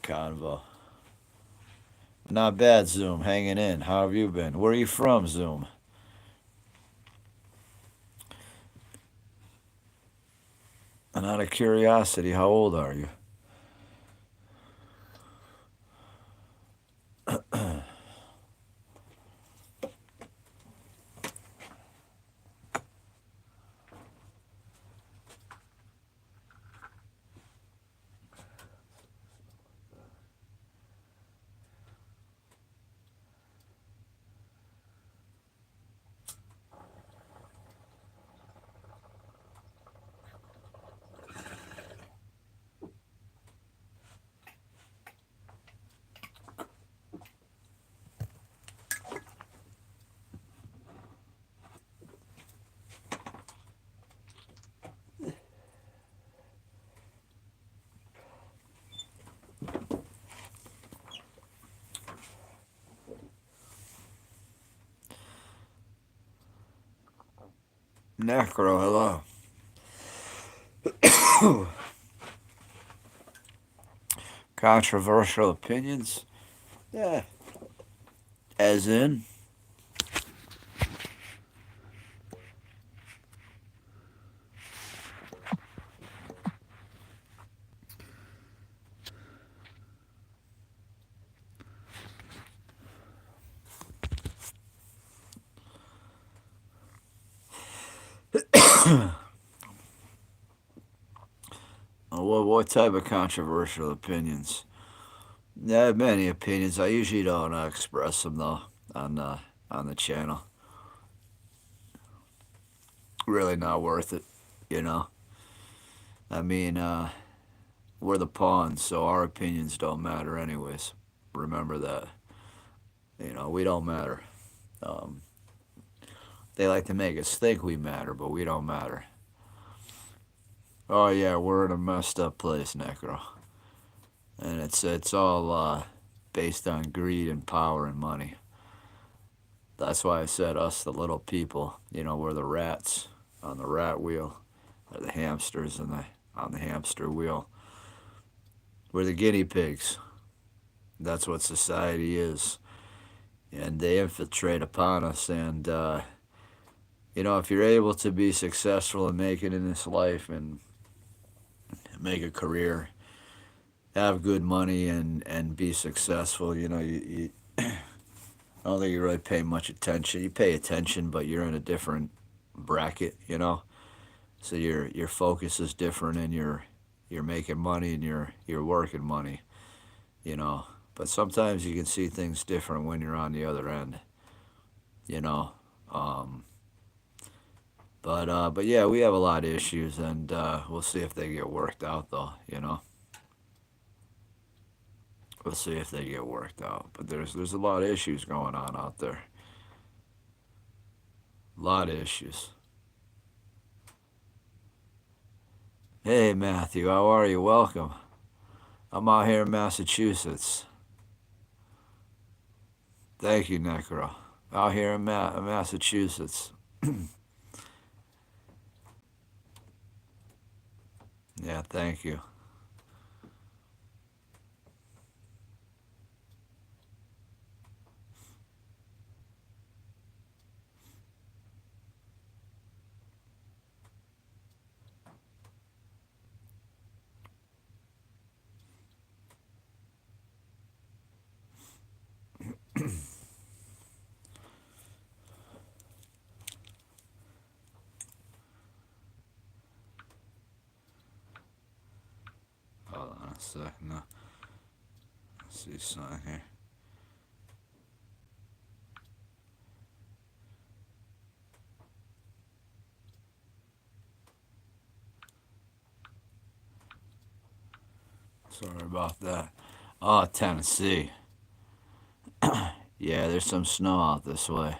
convo. Not bad, Zoom. Hanging in. How have you been? Where are you from, Zoom? And out of curiosity, how old are you? Necro, hello. Controversial opinions? Yeah. As in? What type of controversial opinions? Yeah, I have many opinions. I usually don't express them though on on the channel. Really not worth it, you know. I mean, we're the pawns, so our opinions don't matter anyways. Remember that. We don't matter. Um, they like to make us think we matter, but we don't matter. Oh yeah, we're in a messed up place, Necro, and it's all based on greed and power and money. That's why I said us, the little people. We're the rats on the rat wheel, or the hamsters on the hamster wheel. We're the guinea pigs. That's what society is, and they infiltrate upon us. And if you're able to be successful and make it in this life and make a career, have good money, and be successful, I don't think you really pay much attention. You pay attention, but you're in a different bracket. So your focus is different, and you're making money and you're working money. But sometimes you can see things different when you're on the other end. You know. Um, but yeah, we have a lot of issues, and we'll see if they get worked out, though. We'll see if they get worked out. But there's a lot of issues going on out there. A lot of issues. Hey Matthew, how are you? Welcome. I'm out here in Massachusetts. Thank you, Necro. Out here in Massachusetts. Yeah, thank you. Hold on a second. No. Let's see something here. Sorry about that. Oh, Tennessee. Yeah, there's some snow out this way.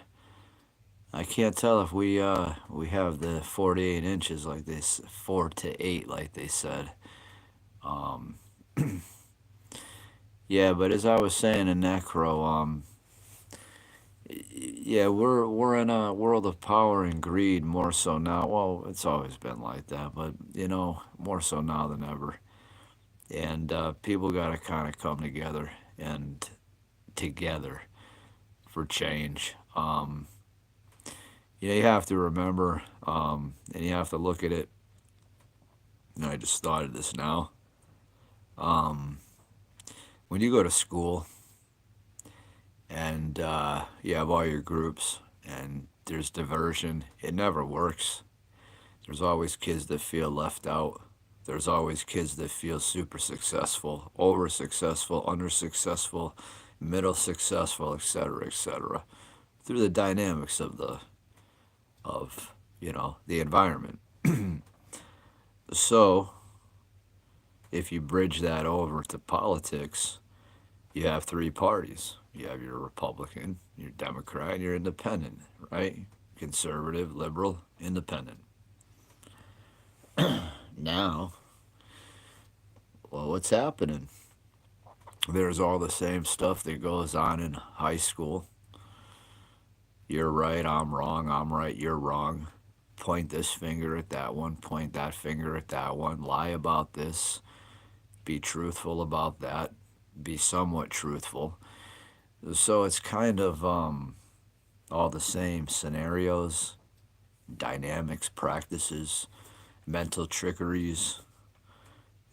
I can't tell if we have the 48 inches like this, 4 to 8 like they said. Um, yeah, but as I was saying in Necro, yeah, we're in a world of power and greed more so now. Well, it's always been like that, but more so now than ever. And people got to kind of come together and together for change. You have to remember, and you have to look at it. I just thought of this now. Um, when you go to school and you have all your groups and there's diversion, it never works. There's always kids that feel left out. There's always kids that feel super successful, over successful, under successful, middle successful, etc., etc. Through the dynamics of the environment. So if you bridge that over to politics, you have three parties. You have your Republican, your Democrat, and your Independent, right? Conservative, liberal, independent. Now, well, what's happening? There's all the same stuff that goes on in high school. You're right, I'm wrong, I'm right, you're wrong. Point this finger at that one, point that finger at that one, lie about this, be truthful about that, be somewhat truthful. So it's kind of all the same scenarios, dynamics, practices, mental trickeries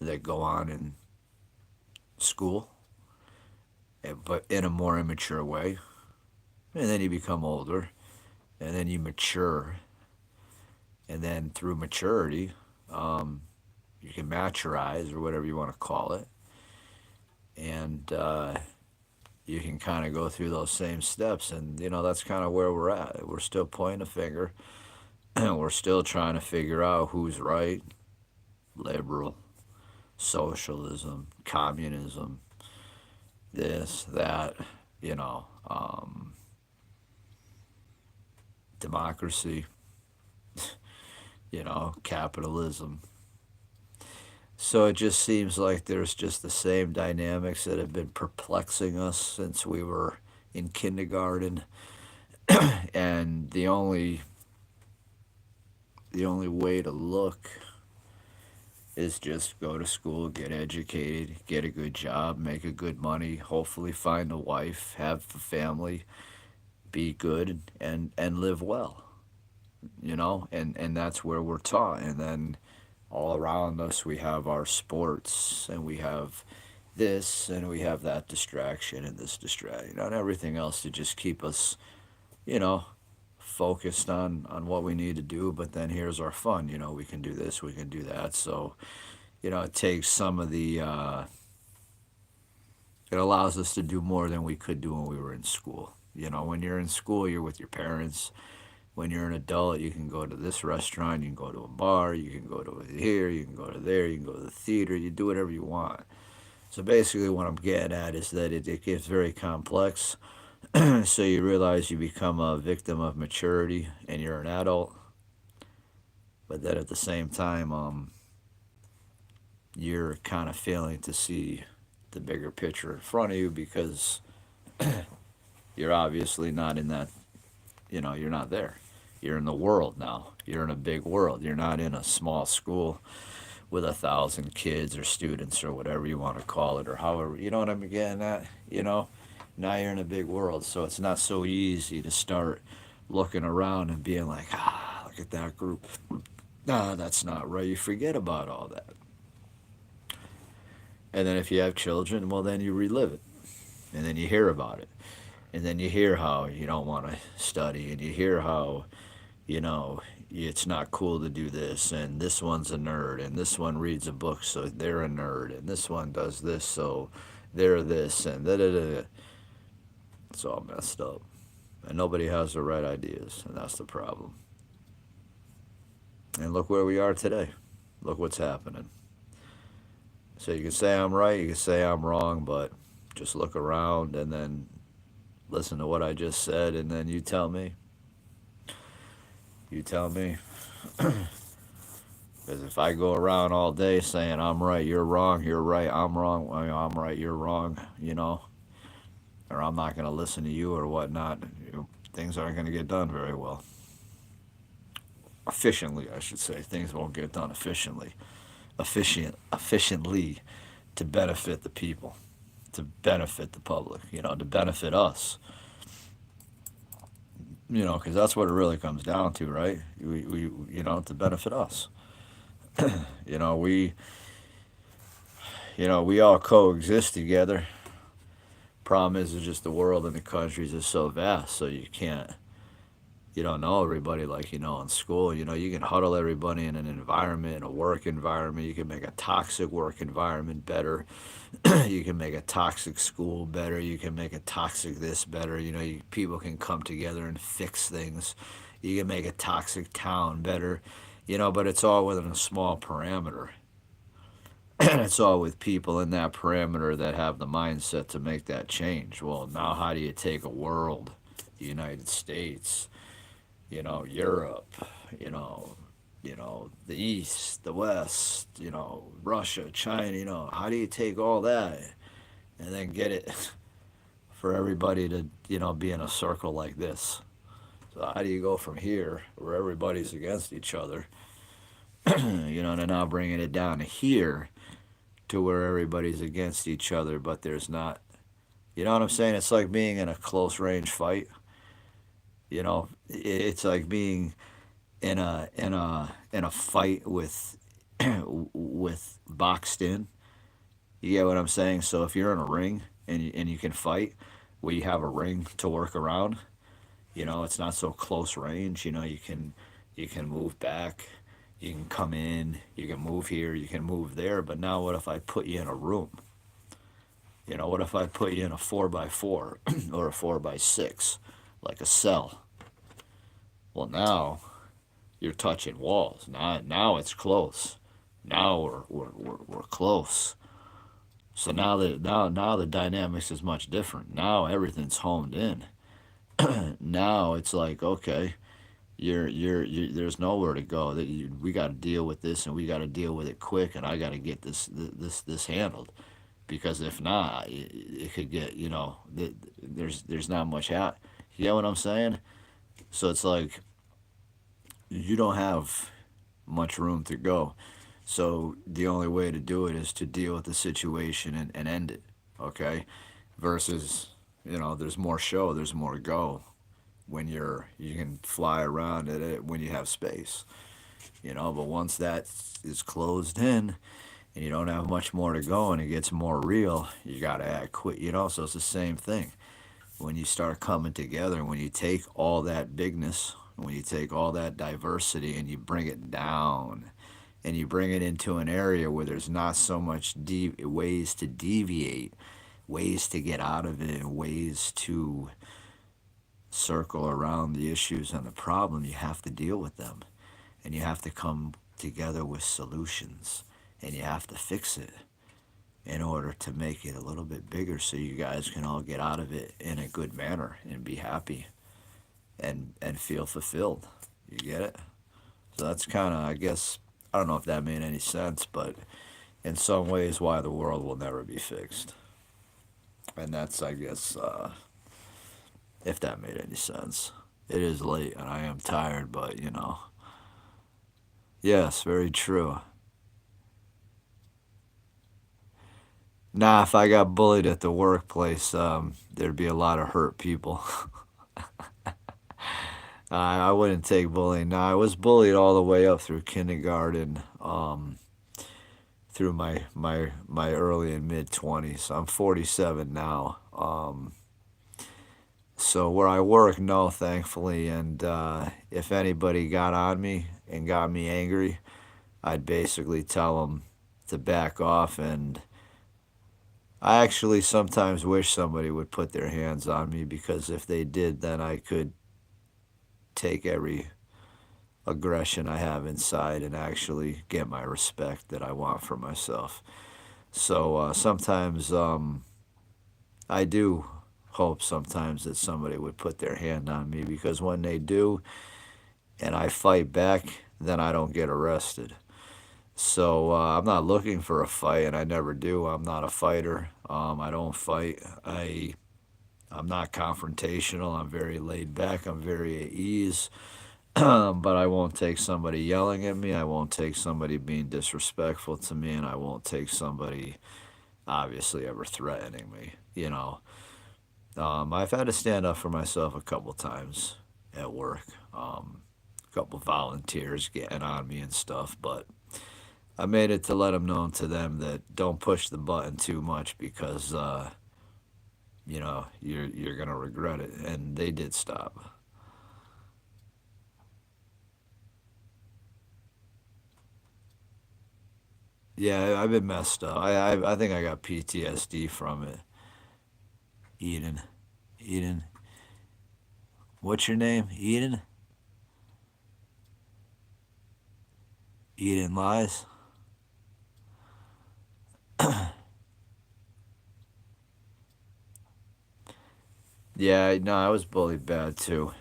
that go on in school, but in a more immature way. And then you become older, and then you mature, and then through maturity, um, you can maturize or whatever you want to call it, and you can kind of go through those same steps. And that's kind of where we're at. We're still pointing a finger, and we're still trying to figure out who's right: liberal, socialism, communism, this, that, you know, democracy, capitalism. So it just seems like there's just the same dynamics that have been perplexing us since we were in kindergarten. And the only way to look is just go to school, get educated, get a good job, make a good money, hopefully find a wife, have a family, be good, and live well. And that's where we're taught. And then all around us we have our sports, and we have this, and we have that distraction, and this distraction, and everything else to just keep us, you know focused on what we need to do. But then here's our fun. We can do this, we can do that. So it takes some of the it allows us to do more than we could do when we were in school. When you're in school, you're with your parents. When you're an adult, you can go to this restaurant, you can go to a bar, you can go to here, you can go to there, you can go to the theater, you do whatever you want. So basically, what I'm getting at is that it gets very complex. So you realize you become a victim of maturity, and you're an adult. But then at the same time, you're kind of failing to see the bigger picture in front of you, because you're obviously not in that. You're not there. You're in the world now. You're in a big world. You're not in a small school with 1,000 kids or students or whatever you want to call it, or however, you know what I'm getting at. Now you're in a big world, so it's not so easy to start looking around and being like, look at that group. Nah, that's not right. You forget about all that. And then if you have children, well, then you relive it, and then you hear about it, and then you hear how you don't want to study, and you hear how you know it's not cool to do this, and this one's a nerd, and this one reads a book, so they're a nerd, and this one does this, so they're this, and da da da. It's all messed up, and nobody has the right ideas, and that's the problem. And look where we are today. Look what's happening. So you can say I'm right, you can say I'm wrong, but just look around and then listen to what I just said, and then you tell me. You tell me. Because if I go around all day saying I'm right, you're wrong, you're right, I'm wrong, I'm right, you're wrong, or I'm not going to listen to you or whatnot, things aren't going to get done very well. Efficiently, I should say. Things won't get done efficiently. Efficiently, to benefit the people, to benefit the public, to benefit us. Because that's what it really comes down to, right? To benefit us. you know, we, we all coexist together. Problem is just the world and the countries is so vast, so you don't know everybody like in school. You can huddle everybody in an environment, in a work environment. You can make a toxic work environment better. You can make a toxic school better. You can make a toxic this better. People can come together and fix things. You can make a toxic town better. But it's all within a small parameter. And it's all with people in that parameter that have the mindset to make that change. Well, now how do you take a world, the United States, Europe, the East, the West, Russia, China, how do you take all that and then get it for everybody to, be in a circle like this? So how do you go from here, where everybody's against each other, to now bringing it down to here, to where everybody's against each other, but there's not. You know what I'm saying? It's like being in a close range fight. You know, it's like being in a fight with with boxed in. You get what I'm saying? So if you're in a ring and you can fight, where you have a ring to work around, it's not so close range. You can move back, you can come in, you can move here, you can move there. But now what if I put you in a room? What if I put you in a 4x4 or a 4x6, like a cell? Well, now you're touching walls. Now it's close. Now we're close. So now the dynamics is much different. Now everything's honed in. Now it's like, okay, there's nowhere to go. We got to deal with this, and we got to deal with it quick, and I got to get this handled, because if not, it could get, there's not much out. You get what I'm saying? So it's like you don't have much room to go. So the only way to do it is to deal with the situation and end it. Okay, versus, there's more show, there's more go when you can fly around it when you have space. But once that is closed in and you don't have much more to go and it gets more real, you gotta act quick. So it's the same thing when you start coming together. When you take all that bigness, when you take all that diversity and you bring it down, and you bring it into an area where there's not so much ways to deviate, ways to get out of it, and ways to circle around the issues and the problem, you have to deal with them. And you have to come together with solutions. And you have to fix it in order to make it a little bit bigger, so you guys can all get out of it in a good manner and be happy and feel fulfilled. You get it? So that's kind of, I guess, I don't know if that made any sense, but in some ways, why the world will never be fixed. And that's, I guess, if that made any sense. It is late and I am tired, but yes, very true. Nah, if I got bullied at the workplace, there'd be a lot of hurt people. I wouldn't take bullying. Nah, I was bullied all the way up through kindergarten, through my early and mid 20s. I'm 47 now. So where I work, no, thankfully. And if anybody got on me and got me angry, I'd basically tell them to back off. And I actually sometimes wish somebody would put their hands on me, because if they did, then I could take every aggression I have inside and actually get my respect that I want for myself. So sometimes I do hope sometimes that somebody would put their hand on me, because when they do and I fight back, then I don't get arrested. So I'm not looking for a fight, and I never do. I'm not a fighter. I don't fight. I'm not confrontational. I'm very laid back. I'm very at ease. But I won't take somebody yelling at me. I won't take somebody being disrespectful to me, and I won't take somebody obviously ever threatening me. I've had to stand up for myself a couple times at work. A couple volunteers getting on me and stuff, but I made it to let them know to them that don't push the button too much, because you're gonna regret it, and they did stop. Yeah, I've been messed up. I think I got PTSD from it. Eden, Eden, what's your name? Eden, Eden lies. Yeah, no, I was bullied bad too,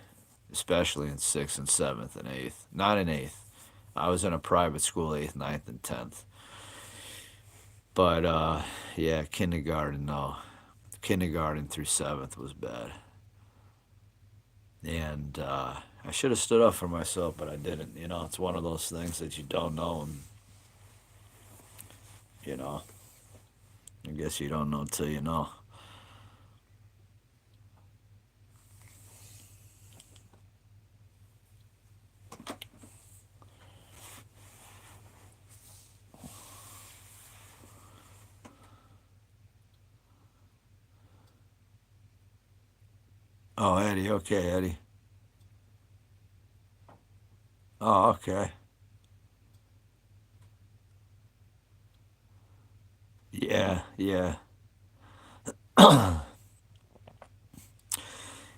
especially in sixth and seventh and eighth. Not in eighth. I was in a private school, eighth, ninth, and 10th. But yeah, kindergarten, no. Kindergarten through seventh was bad. And I should have stood up for myself, but I didn't. It's one of those things that you don't know. And, you know, I guess you don't know till you know. Oh, Eddie. Okay, Eddie. Oh, okay. Yeah, yeah.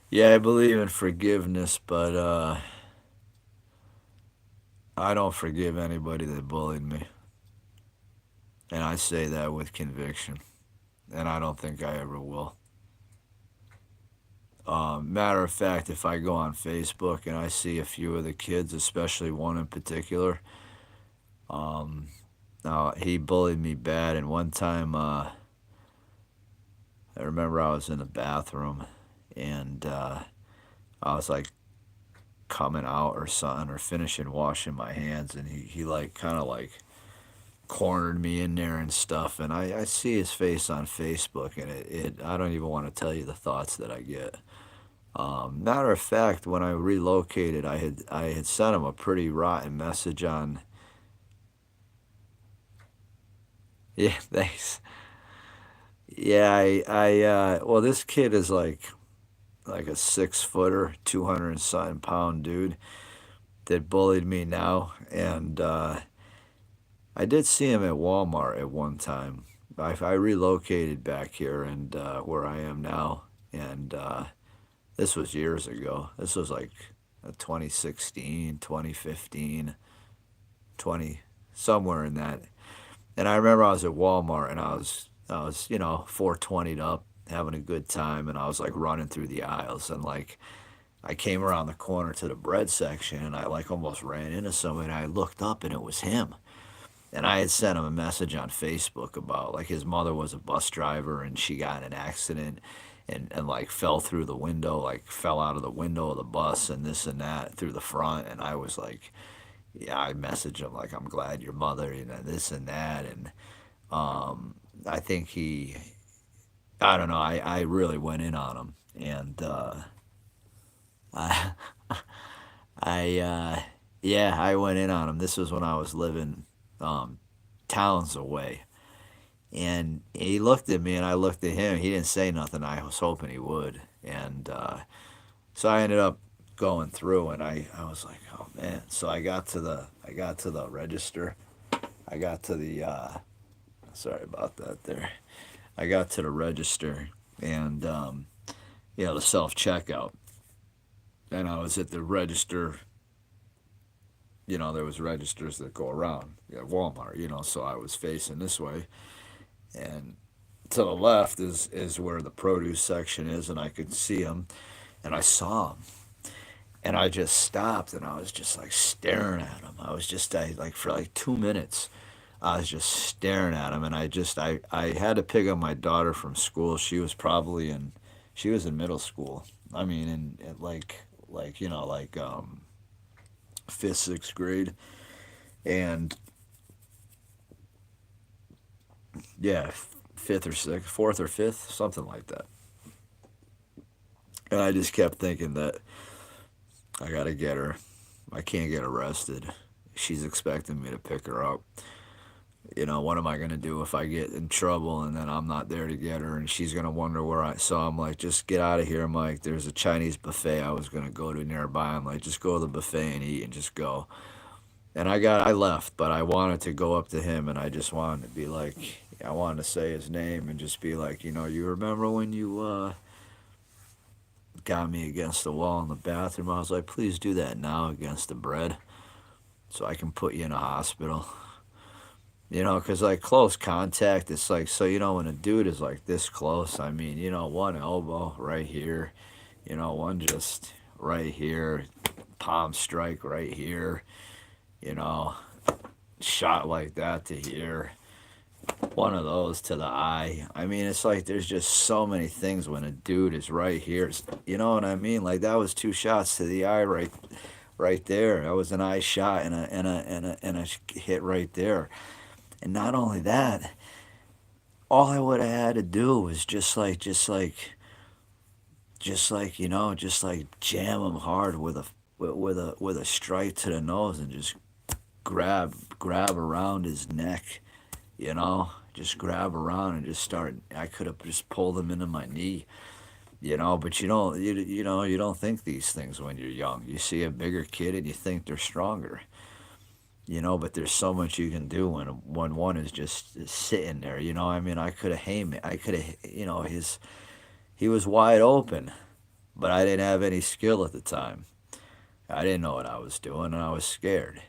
Yeah, I believe in forgiveness, but I don't forgive anybody that bullied me. And I say that with conviction. And I don't think I ever will. Matter of fact, if I go on Facebook and I see a few of the kids, especially one in particular, um, now he bullied me bad. And one time, I remember I was in the bathroom and I was like coming out or something or finishing washing my hands, and he like kind of like cornered me in there and stuff. And I see his face on Facebook, and I don't even want to tell you the thoughts that I get. Matter of fact, when I relocated, I had sent him a pretty rotten message on. Yeah, thanks. Yeah, well, this kid is like a 6 footer, 200 and something pound dude that bullied me now, and I did see him at Walmart at one time. I relocated back here and where I am now, and this was years ago. This was like 2016, 2015, 20, somewhere in that. And I remember I was at Walmart and I was 420'd up, having a good time, and I was like running through the aisles, and like I came around the corner to the bread section and I like almost ran into somebody, and I looked up and it was him. And I had sent him a message on Facebook about like his mother was a bus driver and she got in an accident and like fell through the window, like fell out of the window of the bus and this and that through the front. And I was like, yeah, I messaged him like, I'm glad your mother, this and that. And I think I don't know, I really went in on him. And I, yeah, I went in on him. This was when I was living um, towns away. And he looked at me and I looked at him. He didn't say nothing. I was hoping he would. And so I ended up going through and I was like, oh man. So I got to the register. I got to the sorry about that there. I got to the register and the self checkout. And I was at the register. There was registers that go around at Walmart, so I was facing this way. And to the left is where the produce section is, and I could see him, and I saw him, and I just stopped, and I was just like staring at him. Like for like 2 minutes, I was just staring at him, and I had to pick up my daughter from school. She was in middle school. I mean, in like fifth, sixth grade, and yeah, fifth or sixth, fourth or fifth, something like that. And I just kept thinking that I gotta get her. I can't get arrested. She's expecting me to pick her up. What am I gonna do if I get in trouble and then I'm not there to get her and she's gonna wonder where I saw. I'm like, just get out of here, Mike. There's a Chinese buffet I was gonna go to nearby. I'm like, just go to the buffet and eat and just go. And I left, but I wanted to go up to him and I just wanted to be like, I wanted to say his name and just be like, you remember when you got me against the wall in the bathroom? I was like, please do that now against the bread so I can put you in a hospital. Because like close contact, it's like, so, when a dude is like this close, I mean, one elbow right here, one just right here, palm strike right here, you know, shot like that to here, one of those to the eye. I mean, it's like there's just so many things when a dude is right here. You know what I mean? Like that was two shots to the eye right there. That was an eye shot and a hit right there. And not only that, all I would have had to do was just like jam him hard with a strike to the nose and just grab around his neck, you know, just grab around and just start. I could have just pulled him into my knee, you know, but you don't think these things when you're young. You see a bigger kid and you think they're stronger, you know, but there's so much you can do when one is just sitting there, you know. I mean, I could have aimed it. I could have, you know, he was wide open, but I didn't have any skill at the time. I didn't know what I was doing and I was scared.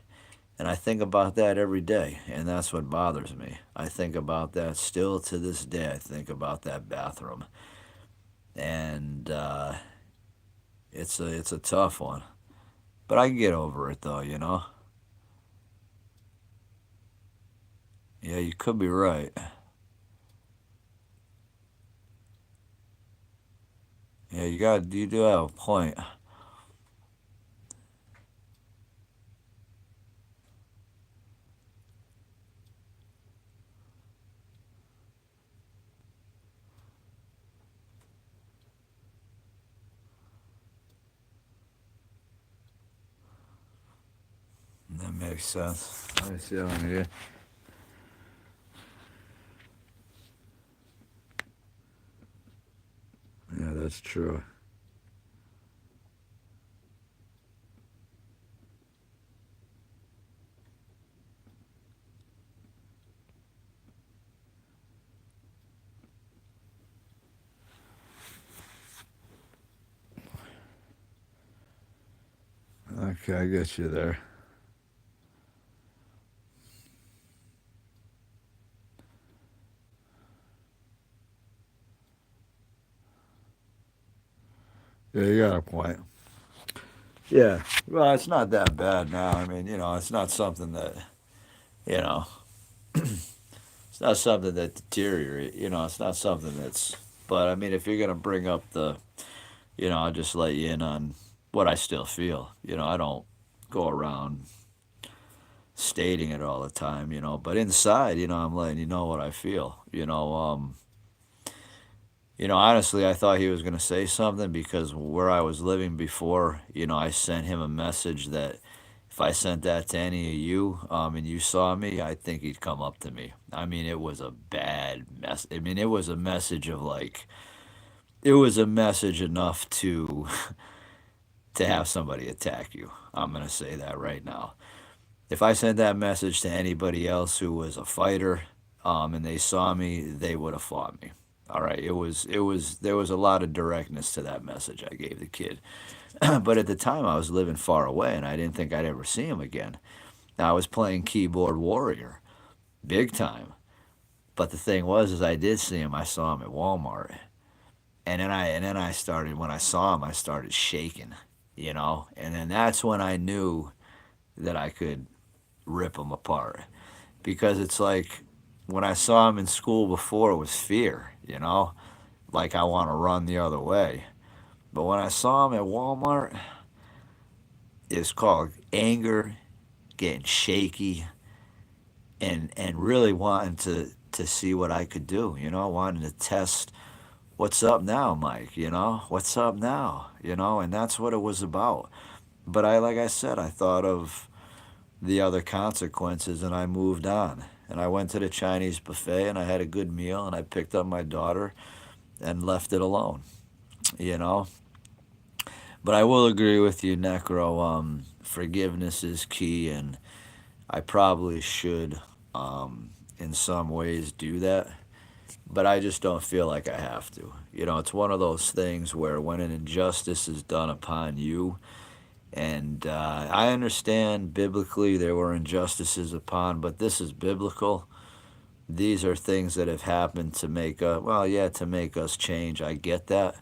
And I think about that every day, and that's what bothers me. I think about that still to this day. I think about that bathroom, and it's a tough one, but I can get over it though. You know. Yeah, you could be right. Yeah, you do have a point. That makes sense. I see on here. Yeah, that's true. Okay, I get you there. Yeah, you got a point. Yeah. Well, it's not that bad now. I mean, you know, it's not something that, you know, it's not something that deteriorate. You know, it's not something that's. But I mean, if you're gonna bring up the, you know, I'll just let you in on what I still feel. You know, I don't go around stating it all the time. You know, but inside, you know, I'm letting you know what I feel. You know, honestly, I thought he was gonna say something because where I was living before, you know, I sent him a message that if I sent that to any of you, and you saw me, I think he'd come up to me. I mean, it was a bad mess. I mean, it was a message of like, it was a message enough to to have somebody attack you. I'm gonna say that right now. If I sent that message to anybody else who was a fighter, and they saw me, they would have fought me. All right, there was a lot of directness to that message I gave the kid. But at the time, I was living far away, and I didn't think I'd ever see him again. Now, I was playing keyboard warrior, big time. But the thing was, is I did see him. I saw him at Walmart, and then I started when I saw him, I started shaking, you know, and then that's when I knew that I could rip him apart because it's like when I saw him in school before, it was fear, you know, like I want to run the other way. But when I saw him at Walmart, it's called anger, getting shaky, and really wanting to see what I could do. You know, wanting to test what's up now, Mike. You know, what's up now. You know, and that's what it was about. But like I said, I thought of the other consequences, and I moved on. And I went to the Chinese buffet, and I had a good meal, and I picked up my daughter and left it alone. You know, but I will agree with you, Necro. Forgiveness is key, and I probably should, in some ways, do that. But I just don't feel like I have to. You know, it's one of those things where when an injustice is done upon you, and I understand biblically there were injustices upon, but this is biblical. These are things that have happened to make us, well, yeah, to make us change. I get that.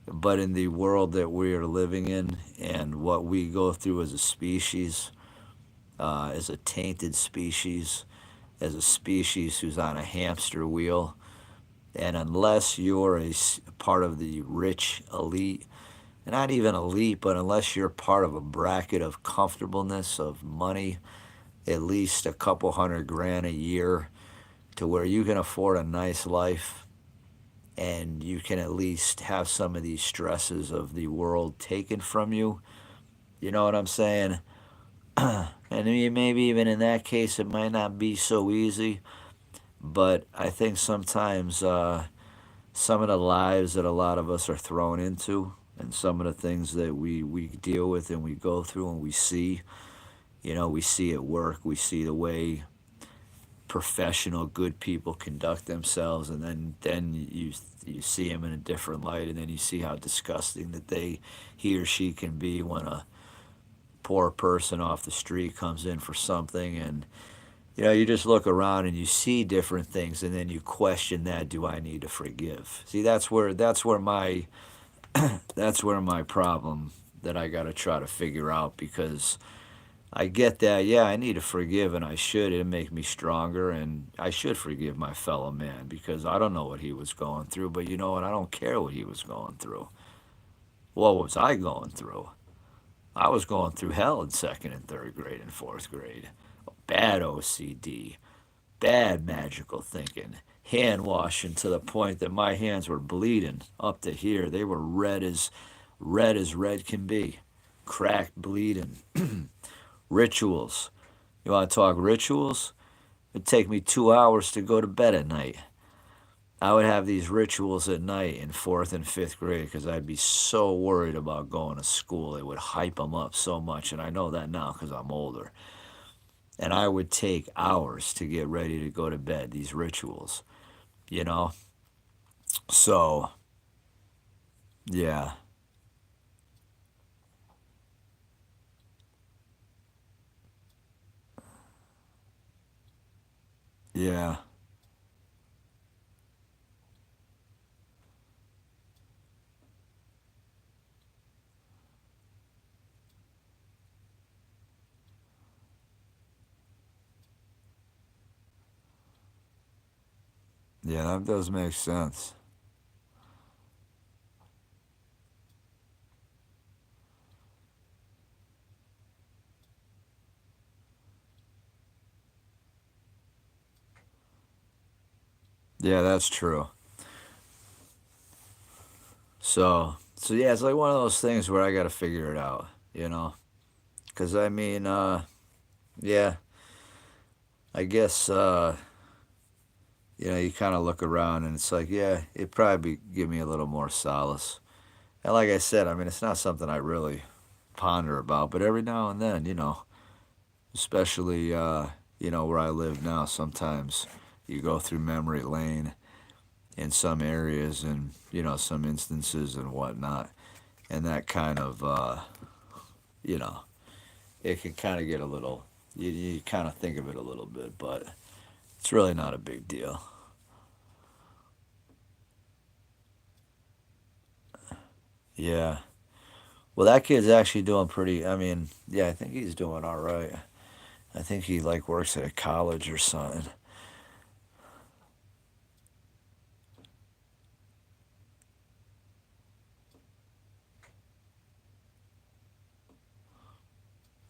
But in the world that we are living in and what we go through as a species, as a tainted species, as a species who's on a hamster wheel, and unless you're part of the rich elite, and not even elite, but unless you're part of a bracket of comfortableness, of money, at least a couple hundred grand a year, to where you can afford a nice life and you can at least have some of these stresses of the world taken from you. You know what I'm saying? And maybe even in that case, it might not be so easy. But I think sometimes some of the lives that a lot of us are thrown into and some of the things that we deal with and we go through and we see, we see at work, we see the way professional, good people conduct themselves, and then you see them in a different light, and then you see how disgusting that he or she can be when a poor person off the street comes in for something, and you just look around and you see different things, and then you question that: Do I need to forgive? See, that's where my problem that I got to try to figure out because I get that, yeah, I need to forgive and I should. It'll make me stronger and I should forgive my fellow man because I don't know what he was going through, but you know what? I don't care what he was going through. What was I going through? I was going through hell in second and third grade and fourth grade. Bad OCD, bad magical thinking, hand washing to the point that my hands were bleeding up to here. They were red can be, cracked, bleeding. Rituals. You want to talk rituals? It'd take me 2 hours to go to bed at night. I would have these rituals at night in fourth and fifth grade because I'd be so worried about going to school. It would hype them up so much, and I know that now because I'm older. And I would take hours to get ready to go to bed, these rituals, you know? So, yeah, yeah, yeah, that does make sense. Yeah, that's true. So yeah, it's like one of those things where I got to figure it out, you know? Because I mean, yeah, I guess you kind of look around and it's like, yeah, it'd probably give me a little more solace. And like I said, I mean, it's not something I really ponder about, but every now and then, especially where I live now, sometimes you go through memory lane in some areas and some instances and whatnot, and that kind of you know it can kind of get a little you kind of think of it a little bit, but it's really not a big deal. Yeah. Well, that kid's actually doing pretty. I mean, yeah, I think he's doing all right. I think he like works at a college or something.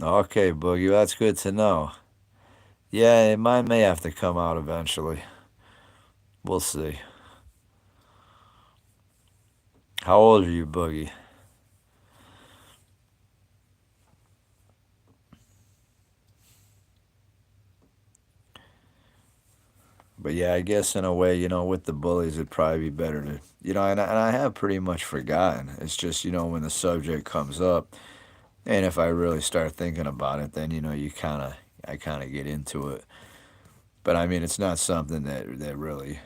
Okay, Boogie, that's good to know. Yeah, mine may have to come out eventually. We'll see. How old are you, Boogie? But yeah, I guess in a way, with the bullies, it'd probably be better to, and I have pretty much forgotten. It's just, when the subject comes up, and if I really start thinking about it, then, I kind of get into it. But I mean, it's not something that really,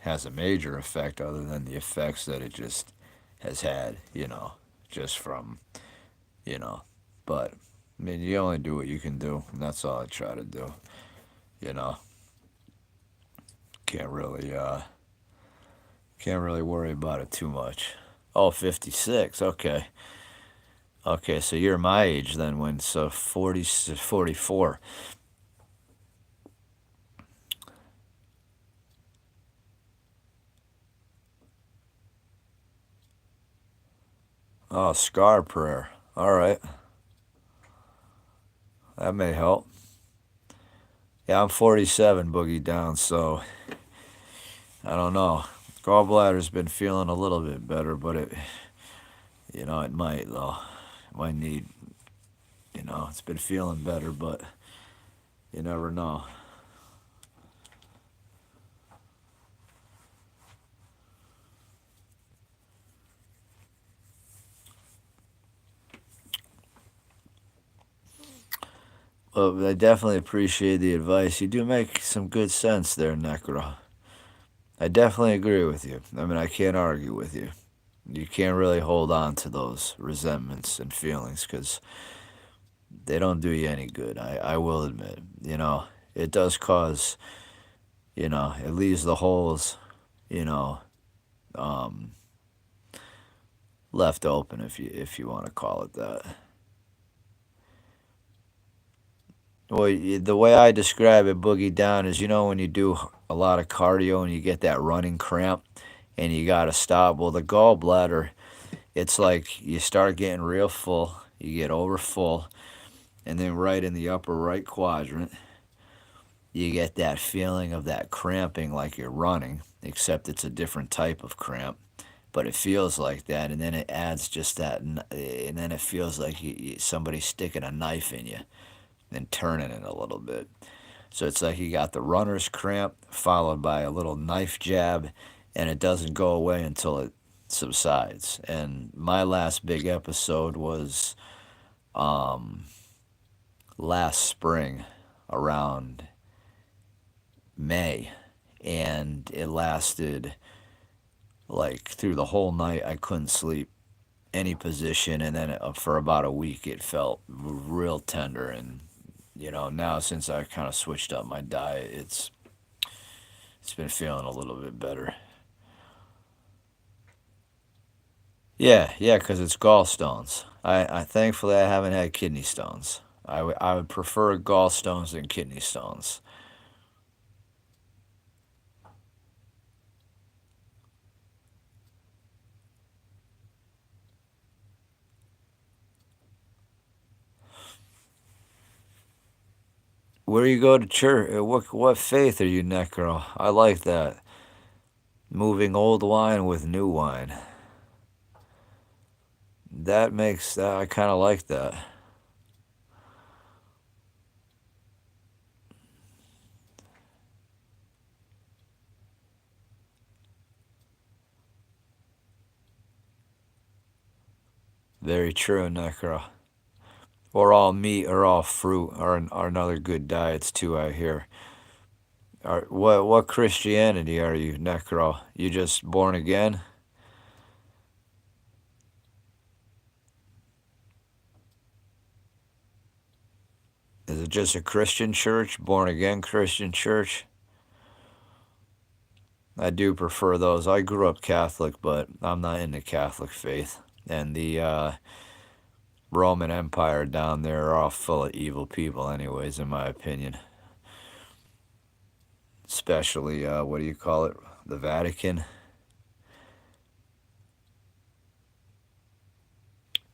has a major effect other than the effects that it just has had, just from, you know. But I mean, you only do what you can do, and that's all I try to do, you know. Can't really, uh, can't really worry about it too much. Oh, 56. Okay. Okay, so you're my age then when, so 40, 44. Oh, scar prayer. All right. That may help. Yeah, I'm 47, Boogie Down, so I don't know. Gallbladder's been feeling a little bit better, but it might though. It might need, it's been feeling better, but you never know. Well, I definitely appreciate the advice. You do make some good sense there, Necro. I definitely agree with you. I mean, I can't argue with you. You can't really hold on to those resentments and feelings because they don't do you any good. I will admit. It does cause, it leaves the holes, you know, um, left open if you want to call it that. Well, the way I describe it, Boogie Down, is when you do a lot of cardio and you get that running cramp and you got to stop. Well, the gallbladder, it's like you start getting real full, you get over full, and then right in the upper right quadrant, you get that feeling of that cramping like you're running, except it's a different type of cramp. But it feels like that, and then it adds just that, and then it feels like somebody's sticking a knife in you and turning it a little bit. So it's like you got the runner's cramp followed by a little knife jab, and it doesn't go away until it subsides. And my last big episode was um, last spring around May, and it lasted like through the whole night. I couldn't sleep any position, and then for about a week it felt real tender. And now since I kind of switched up my diet, it's been feeling a little bit better. Yeah, because it's gallstones. I thankfully I haven't had kidney stones. I would prefer gallstones than kidney stones. Where you go to church? What faith are you, Necro? I like that. Moving old wine with new wine. That makes I kind of like that. Very true, Necro. Or all meat or all fruit are another good diets too. I hear. What Christianity are you, Necro? You just born again? Is it just a Christian church, born again Christian church? I do prefer those. I grew up Catholic, but I'm not in the Catholic faith. And the Roman Empire down there are all full of evil people, anyways, in my opinion. Especially, what do you call it? The Vatican.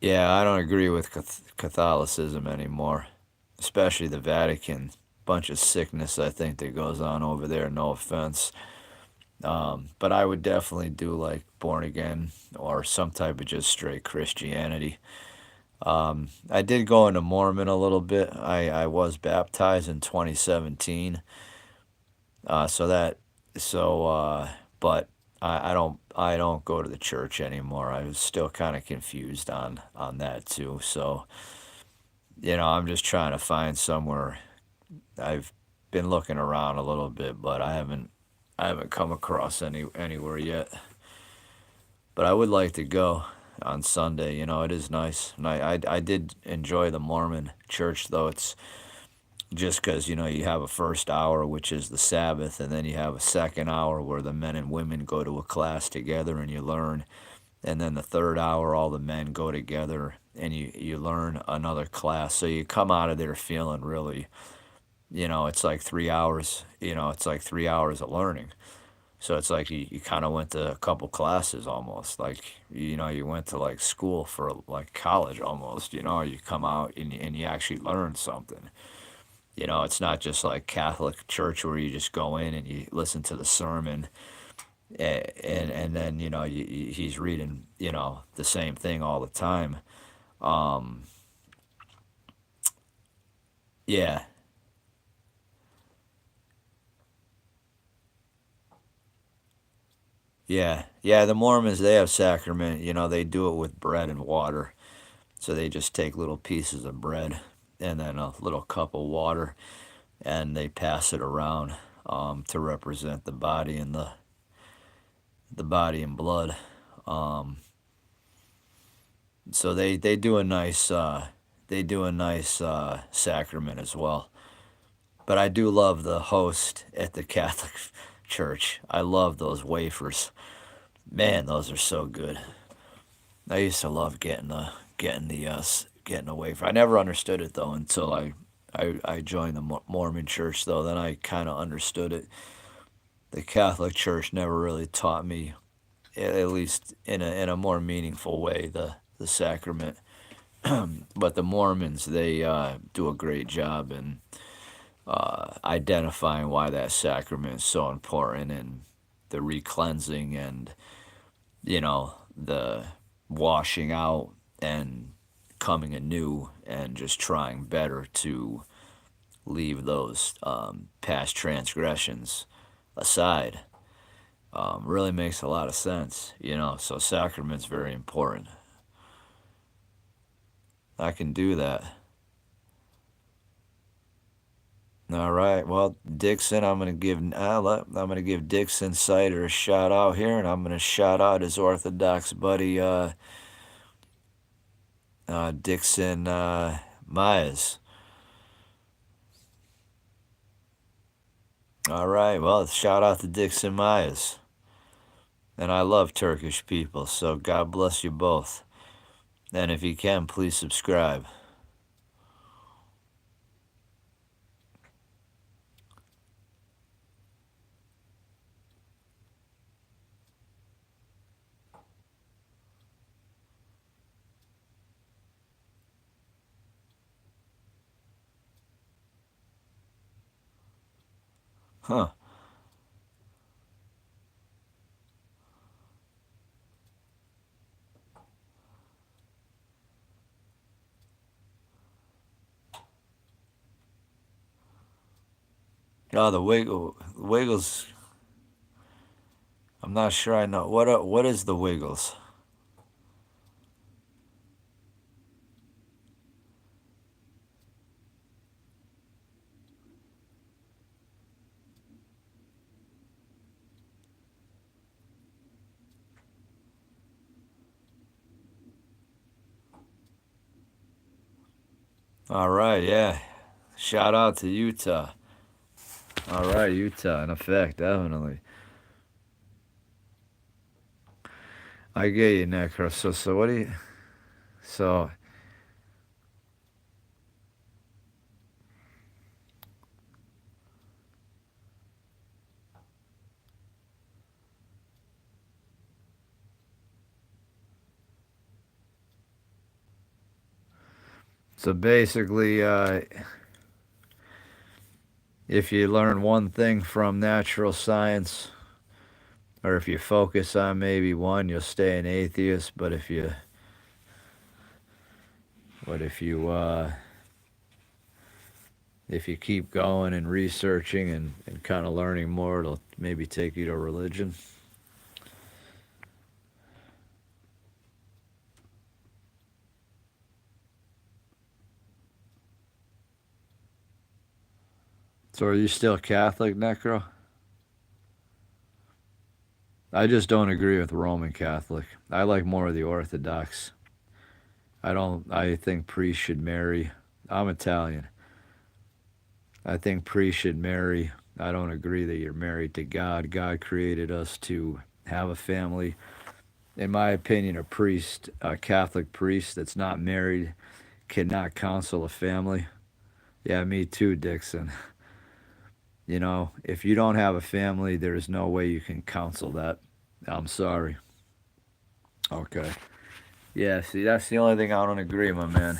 Yeah, I don't agree with Catholicism anymore, especially the Vatican. Bunch of sickness, I think, that goes on over there. No offense. But I would definitely do like born again or some type of just straight Christianity. I did go into Mormon a little bit. I was baptized in 2017. So that so but I don't go to the church anymore. I was still kind of confused on that too. So I'm just trying to find somewhere. I've been looking around a little bit, but I haven't come across anywhere yet. But I would like to go on Sunday. It is nice, and I did enjoy the Mormon church, though. It's just because you have a first hour, which is the Sabbath, and then you have a second hour where the men and women go to a class together and you learn, and then the third hour all the men go together and you learn another class. So you come out of there feeling really, it's like 3 hours. It's like 3 hours of learning. So it's like you kind of went to a couple classes almost. Like, you went to like school for like college almost. You come out and you actually learn something. You know, it's not just like Catholic church where you just go in and you listen to the sermon, and then he's reading the same thing all the time. Um, yeah, yeah. The Mormons, they have sacrament. They do it with bread and water. So they just take little pieces of bread and then a little cup of water, and they pass it around, to represent the body and blood. Um, so they do a nice sacrament as well. But I do love the host at the Catholic Church. I love those wafers. Man, those are so good. I used to love getting the wafer. I never understood it though until I joined the Mormon Church though. Then I kind of understood it. The Catholic Church never really taught me, at least in a more meaningful way, the sacrament. But the Mormons, they do a great job in identifying why that sacrament is so important, and the recleansing, and the washing out and coming anew, and just trying better to leave those past transgressions aside. Really makes a lot of sense. So sacrament's very important. I can do that. All right. Well, Dixon, I'm gonna give Dixon Sider a shout out here, and I'm gonna shout out his Orthodox buddy, Dixon Myers. All right. Well, shout out to Dixon Myers. And I love Turkish people, so God bless you both. And if you can, please subscribe. Huh. Oh, Wiggles. I'm not sure I know. What is the Wiggles? All right, yeah. Shout out to Utah. All right, Utah, in effect, definitely. I get you, Necro. So what do you? So basically, if you learn one thing from natural science, or if you focus on maybe one, you'll stay an atheist. But if you keep going and researching and kind of learning more, it'll maybe take you to religion. So are you still Catholic, Necro? I just don't agree with Roman Catholic. I like more of the Orthodox. I don't. I think priests should marry. I'm Italian. I think priests should marry. I don't agree that you're married to God. God created us to have a family. In my opinion, a Catholic priest that's not married, cannot counsel a family. Yeah, me too, Dixon. If you don't have a family, there's no way you can counsel that. I'm sorry. Okay. Yeah, see, that's the only thing I don't agree, my man.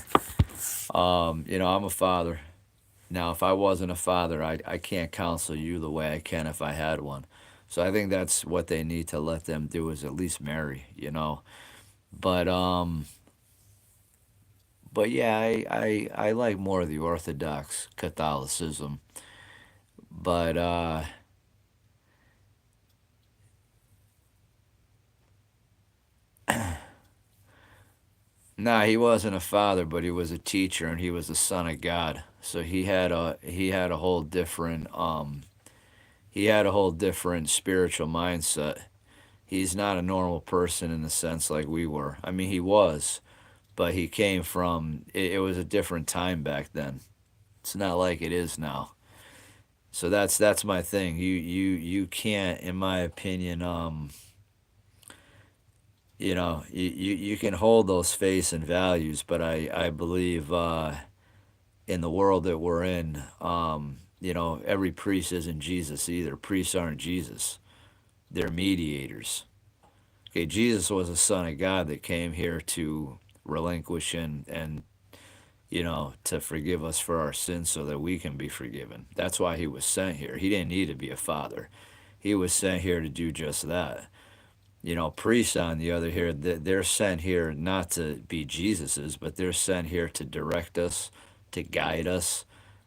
I'm a father. Now, if I wasn't a father, I can't counsel you the way I can if I had one. So I think that's what they need to let them do is at least marry, you know. But but yeah, I like more of the Orthodox Catholicism. But nah, he wasn't a father, but he was a teacher and he was the son of God. So he had a whole different he had a whole different spiritual mindset. He's not a normal person in the sense like we were. I mean, he was, but he came from it was a different time back then. It's not like it is now. So that's my thing. You can't, in my opinion, you can hold those faiths and values, but I believe in the world that we're in, every priest isn't Jesus either. Priests aren't Jesus. They're mediators. Okay, Jesus was a son of God that came here to relinquish and to forgive us for our sins so that we can be forgiven. That's why he was sent here. He didn't need to be a father. He was sent here to do just that. Priests, on the other hand, they're sent here not to be Jesus's, but they're sent here to direct us, to guide us,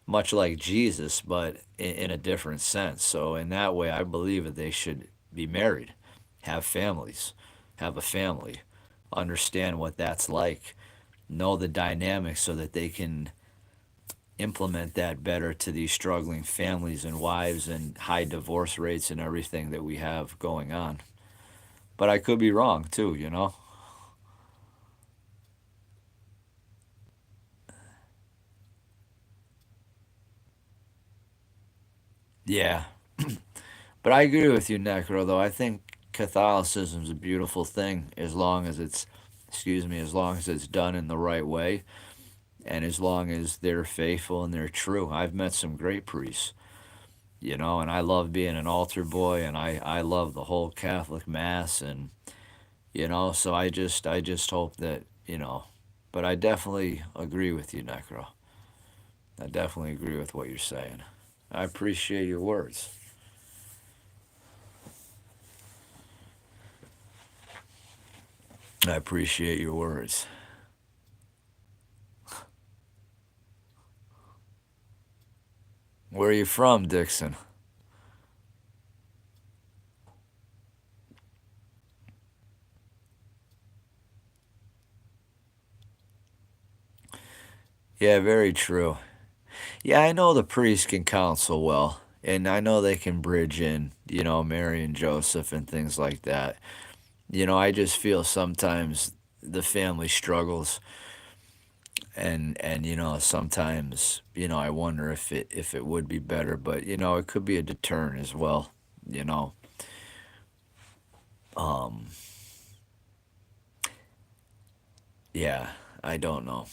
much like Jesus, but in a different sense. So, in that way, I believe that they should be married, have families, have a family, understand what that's like, know the dynamics so that they can implement that better to these struggling families and wives and high divorce rates and everything that we have going on. But I could be wrong too, you know? Yeah. But I agree with you, Necro, though. I think Catholicism's a beautiful thing as long as as long as it's done in the right way and as long as they're faithful and they're true. I've met some great priests, and I love being an altar boy and I love the whole Catholic Mass and, so I just hope that, but I definitely agree with you, Necro. I definitely agree with what you're saying. I appreciate your words. I appreciate your words. Where are you from, Dixon? Yeah, very true. Yeah, I know the priests can counsel well, and I know they can bridge in, Mary and Joseph and things like that. I just feel sometimes the family struggles, and sometimes I wonder if it would be better, but it could be a deterrent as well. You know, um, yeah, I don't know.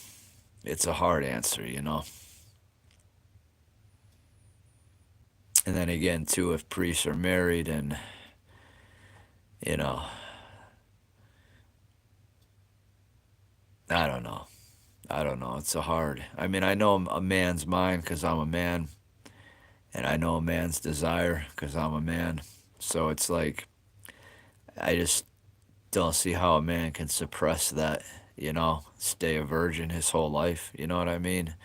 It's a hard answer. And then again, too, if priests are married and you know, I don't know. I don't know. It's a hard. I mean, I know a man's mind because I'm a man, and I know a man's desire because I'm a man. So it's like I just don't see how a man can suppress that. Stay a virgin his whole life. You know what I mean?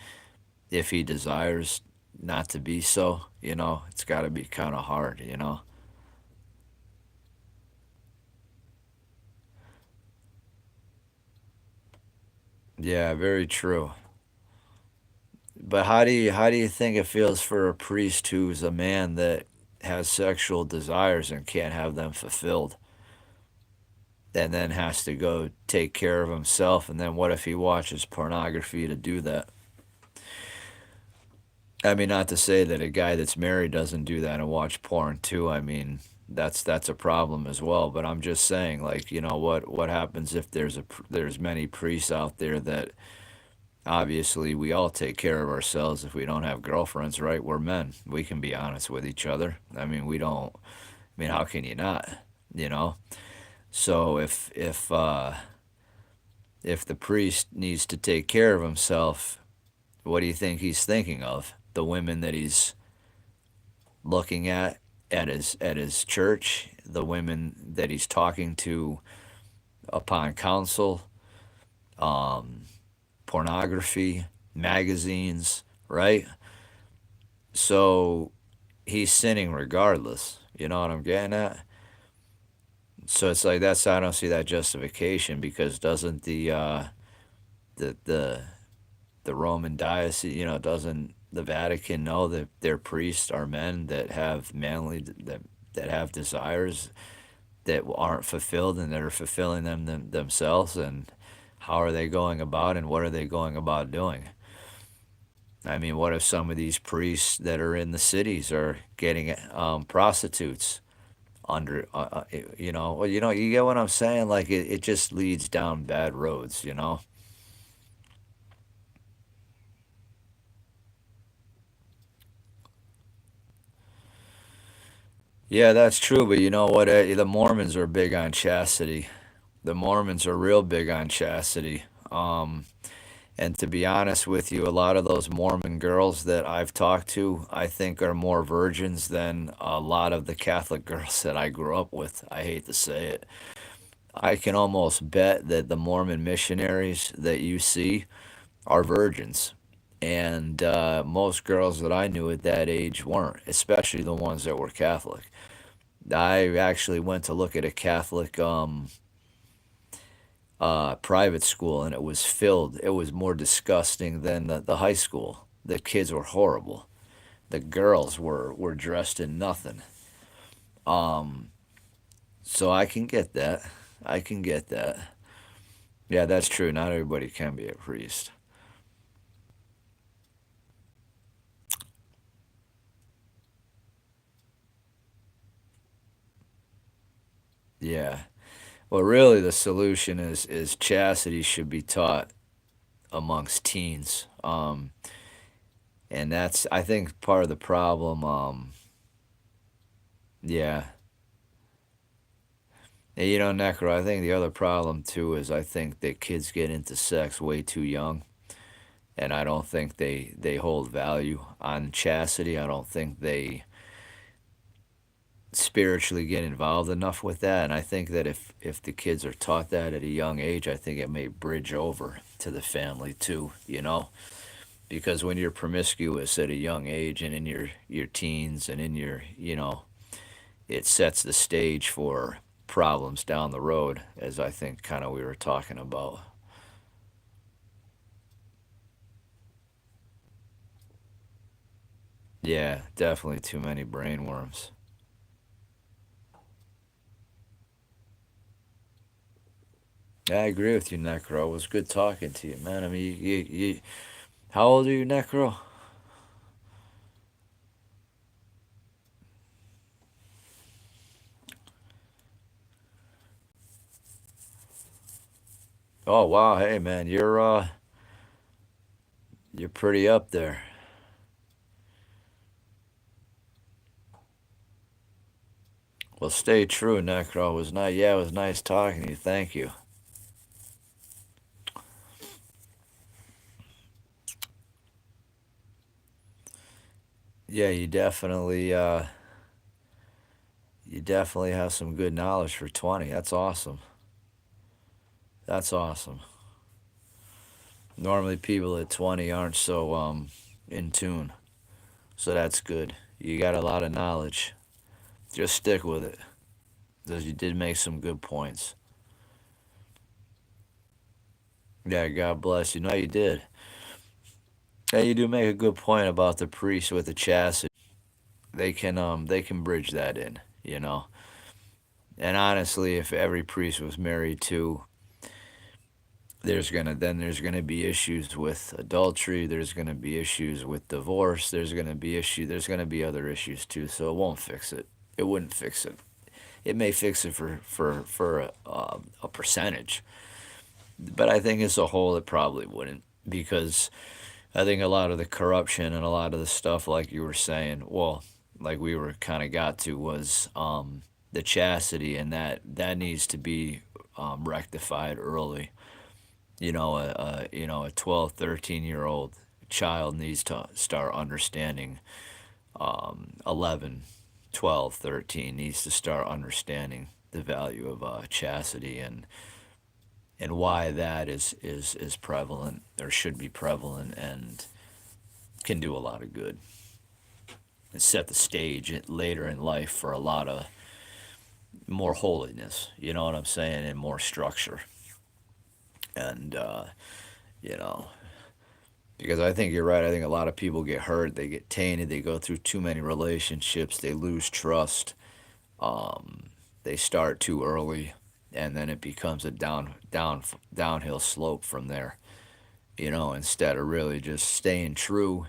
If he desires not to be so, it's got to be kind of hard. Yeah, very true. But how do you think it feels for a priest who's a man that has sexual desires and can't have them fulfilled, and then has to go take care of himself? And then what if he watches pornography to do that? I mean, not to say that a guy that's married doesn't do that and watch porn too. I mean, that's a problem as well. But I'm just saying, like, what happens if there's many priests out there that obviously we all take care of ourselves if we don't have girlfriends, right? We're men. We can be honest with each other. I mean, we don't. I mean, how can you not? You know. So if the priest needs to take care of himself, what do you think he's thinking of? the women that he's looking at his church, the women that he's talking to upon counsel, um, pornography, magazines, right? So he's sinning regardless. You know what I'm getting at? So it's like that's I don't see that justification because doesn't the the the Roman diocese, doesn't the Vatican know that their priests are men that have that have desires that aren't fulfilled and that are fulfilling themselves, and how are they going about and what are they going about doing? I mean, what if some of these priests that are in the cities are getting prostitutes under, well, you get what I'm saying? Like it just leads down bad roads, you know? Yeah, that's true, but you know what? The Mormons are big on chastity. The Mormons are real big on chastity. And to be honest with you, a lot of those Mormon girls that I've talked to, I think are more virgins than a lot of the Catholic girls that I grew up with. I hate to say it. I can almost bet that the Mormon missionaries that you see are virgins. And most girls that I knew at that age weren't, especially the ones that were Catholic. I actually went to look at a Catholic private school, and it was filled. It was more disgusting than the high school. The kids were horrible. The girls were dressed in nothing. Um, so I can get that. I can get that. Yeah, that's true. Not everybody can be a priest. Yeah. Well, really, the solution is chastity should be taught amongst teens. And that's I think part of the problem. Yeah. And, Necro, I think the other problem too is I think that kids get into sex way too young, and I don't think they hold value on chastity. I don't think they spiritually get involved enough with that, and I think that if the kids are taught that at a young age, I think it may bridge over to the family too, because when you're promiscuous at a young age and in your teens and in your, it sets the stage for problems down the road, as I think kind of we were talking about. Yeah, definitely too many brainworms. Yeah, I agree with you, Necro. It was good talking to you, man. I mean, how old are you, Necro? Oh wow, hey man, you're pretty up there. Well, stay true, Necro. It was nice. Yeah, it was nice talking to you. Thank you. Yeah, you definitely have some good knowledge for 20. That's awesome. That's awesome. Normally, people at 20 aren't so in tune, so that's good. You got a lot of knowledge. Just stick with it, because you did make some good points. Yeah, God bless you. No, you did. Yeah, you do make a good point about the priest with the chastity. They can bridge that in, you know. And honestly, if every priest was married to, there's gonna be issues with adultery. There's gonna be issues with divorce. There's gonna be other issues too. So it won't fix it. It wouldn't fix it. It may fix it for a percentage, but I think as a whole, it probably wouldn't, because I think a lot of the corruption and a lot of the stuff, like you were saying, well, like we were kind of got to, was the chastity, and that needs to be rectified early. A 12, 13-year old child needs to start understanding 11, 12, 13 needs to start understanding the value of chastity and why that is prevalent or should be prevalent and can do a lot of good and set the stage later in life for a lot of more holiness, you know what I'm saying, and more structure. And, you know, because I think you're right. I think a lot of people get hurt, they get tainted, they go through too many relationships, they lose trust, um, they start too early, and then it becomes a downhill slope from there. You know, instead of really just staying true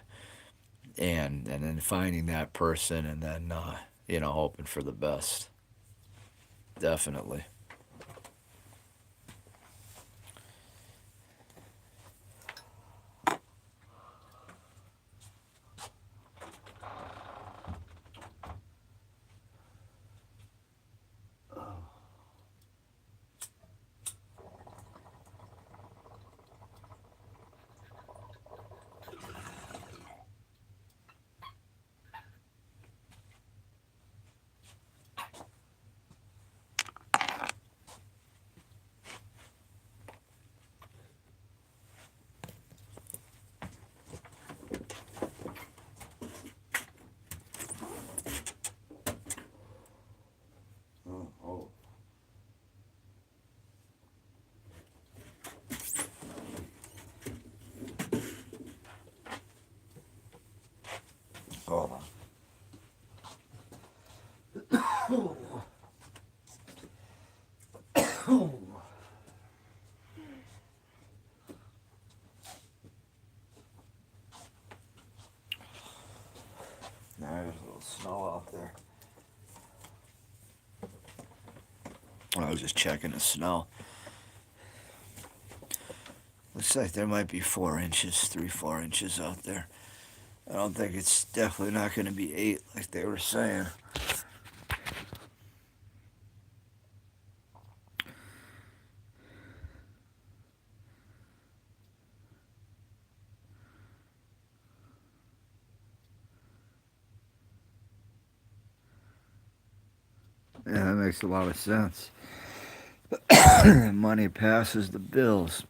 and then finding that person and then you know, hoping for the best. Definitely. Oh, hold on. There's a little snow out there. I was just checking the snow. Looks like there might be 4 inches, 3, 4 inches out there. I don't think it's definitely not going to be 8 like they were saying. Yeah, that makes a lot of sense. Money passes the bills.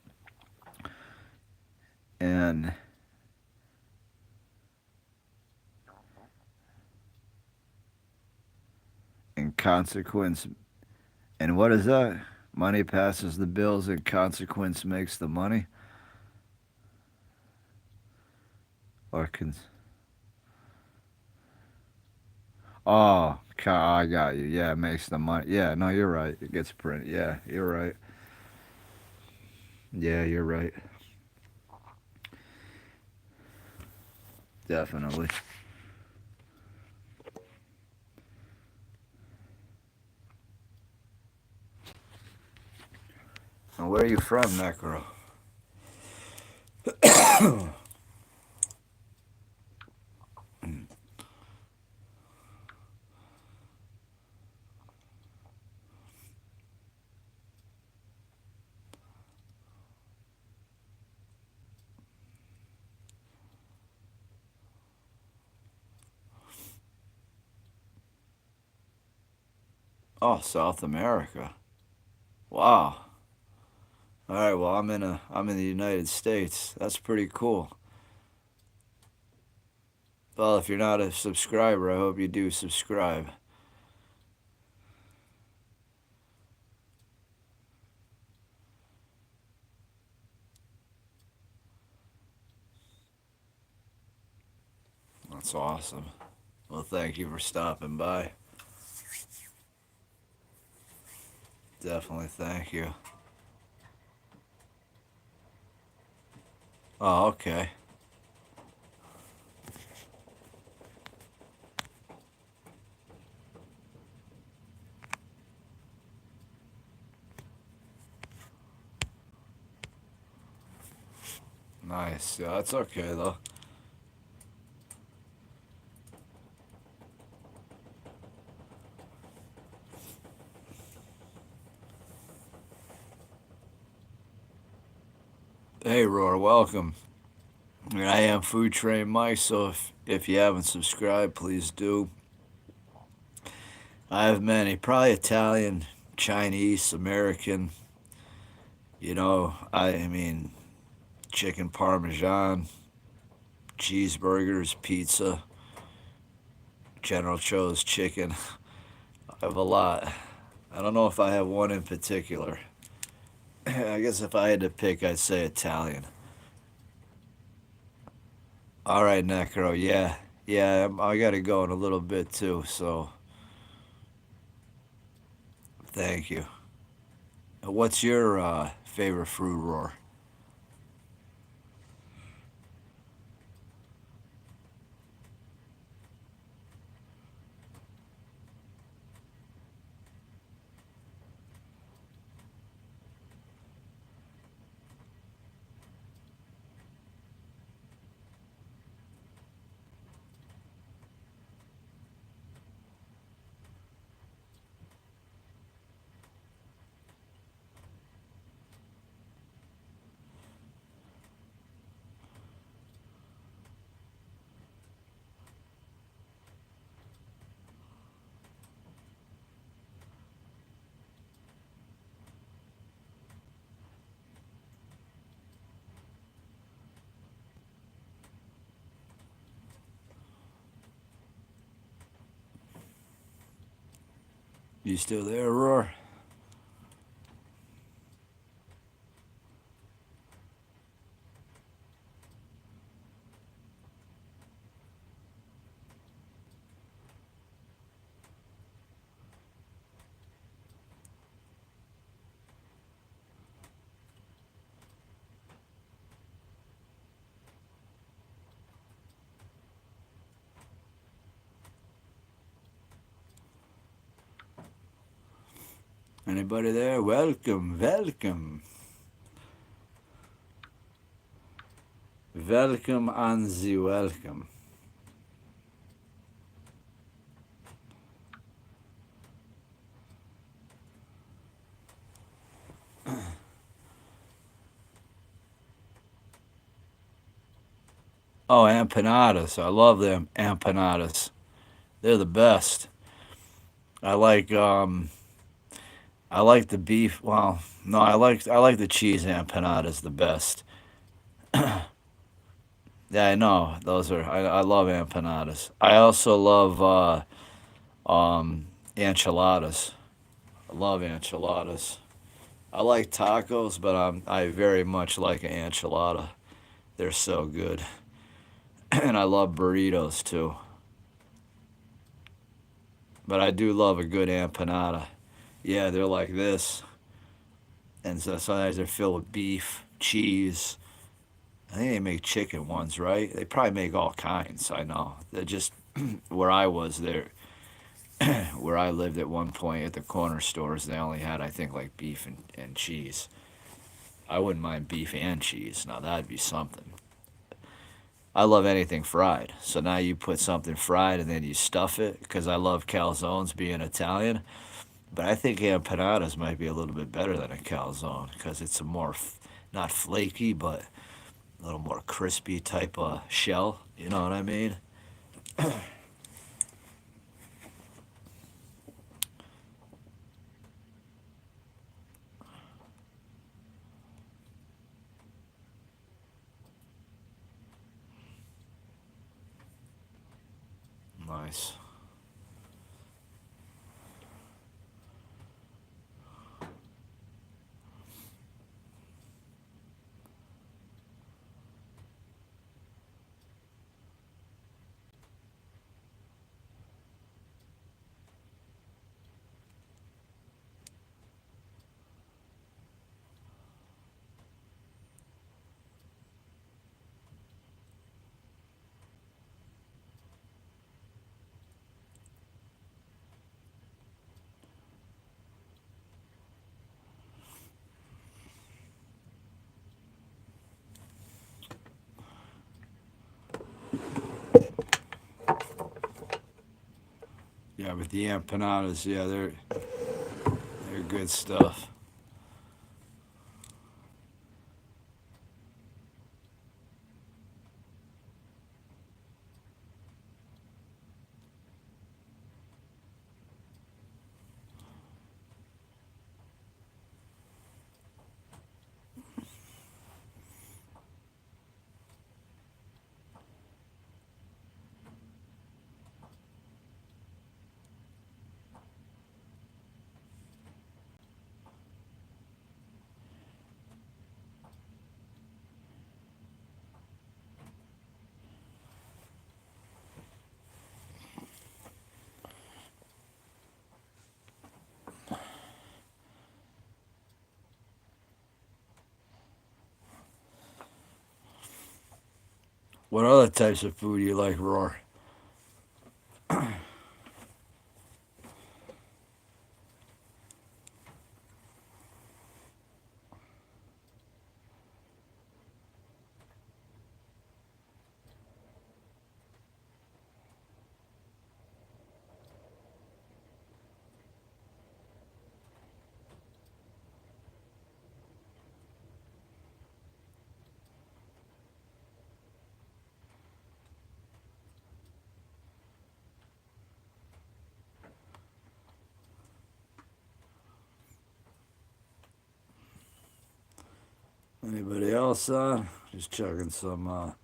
And in consequence, and what is that? Money passes the bills and consequence makes the money? Or oh, I got you. Yeah, it makes the money. Yeah, no, you're right. It gets printed. Yeah, you're right. Yeah, you're right. Definitely. And where are you from, Necro? Oh, South America. Wow. All right. Well, I'm in the United States. That's pretty cool. Well, if you're not a subscriber, I hope you do subscribe. That's awesome. Well, thank you for stopping by. Definitely thank you. Oh, okay. Nice. Yeah, that's okay though. Hey, Roar, welcome. And I am Food Train Mike, so if you haven't subscribed, please do. I have many, probably Italian, Chinese, American. I mean, chicken parmesan, cheeseburgers, pizza, General Cho's chicken. I have a lot. I don't know if I have one in particular. I guess if I had to pick, I'd say Italian. All right, Necro. Yeah, yeah. I got to go in a little bit too. So thank you. What's your favorite fruit roar? You still there, Roar? Anybody there? Welcome, welcome. Welcome on the welcome. Oh, empanadas. I love them empanadas. They're the best. I like I like the beef. Well, no, I like the cheese empanadas the best. Yeah, I know. Those are I love empanadas. I also love enchiladas. I love enchiladas. I like tacos, but I very much like an enchilada. They're so good. And I love burritos too. But I do love a good empanada. Yeah, they're like this. And so sometimes they're filled with beef, cheese. I think they make chicken ones, right? They probably make all kinds. I know. They're just where I was there, where I lived at one point at the corner stores. They only had, I think, like beef and cheese. I wouldn't mind beef and cheese. Now that'd be something. I love anything fried. So now you put something fried and then you stuff it because I love calzones being Italian. But I think empanadas might be a little bit better than a calzone because it's a more, not flaky, but a little more crispy type of shell. You know what I mean? Nice. Yeah, but the empanadas, yeah, they're good stuff. What other types of food do you like, Roar? Anybody else on? Just checking some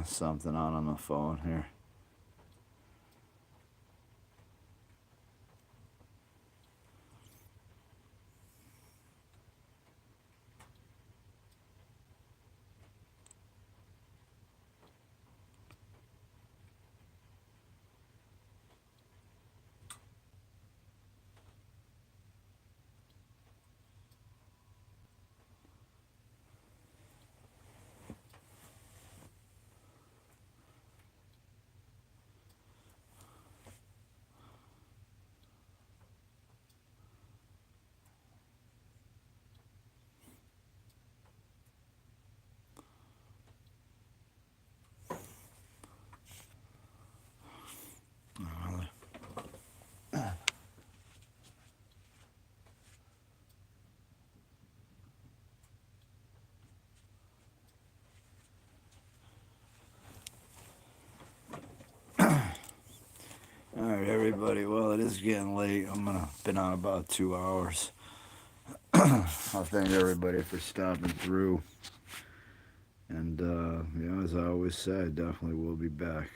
something on the phone here. All right, everybody. Well, it is getting late. Been on about 2 hours. I thank everybody for stopping through. And as I always say, I definitely will be back.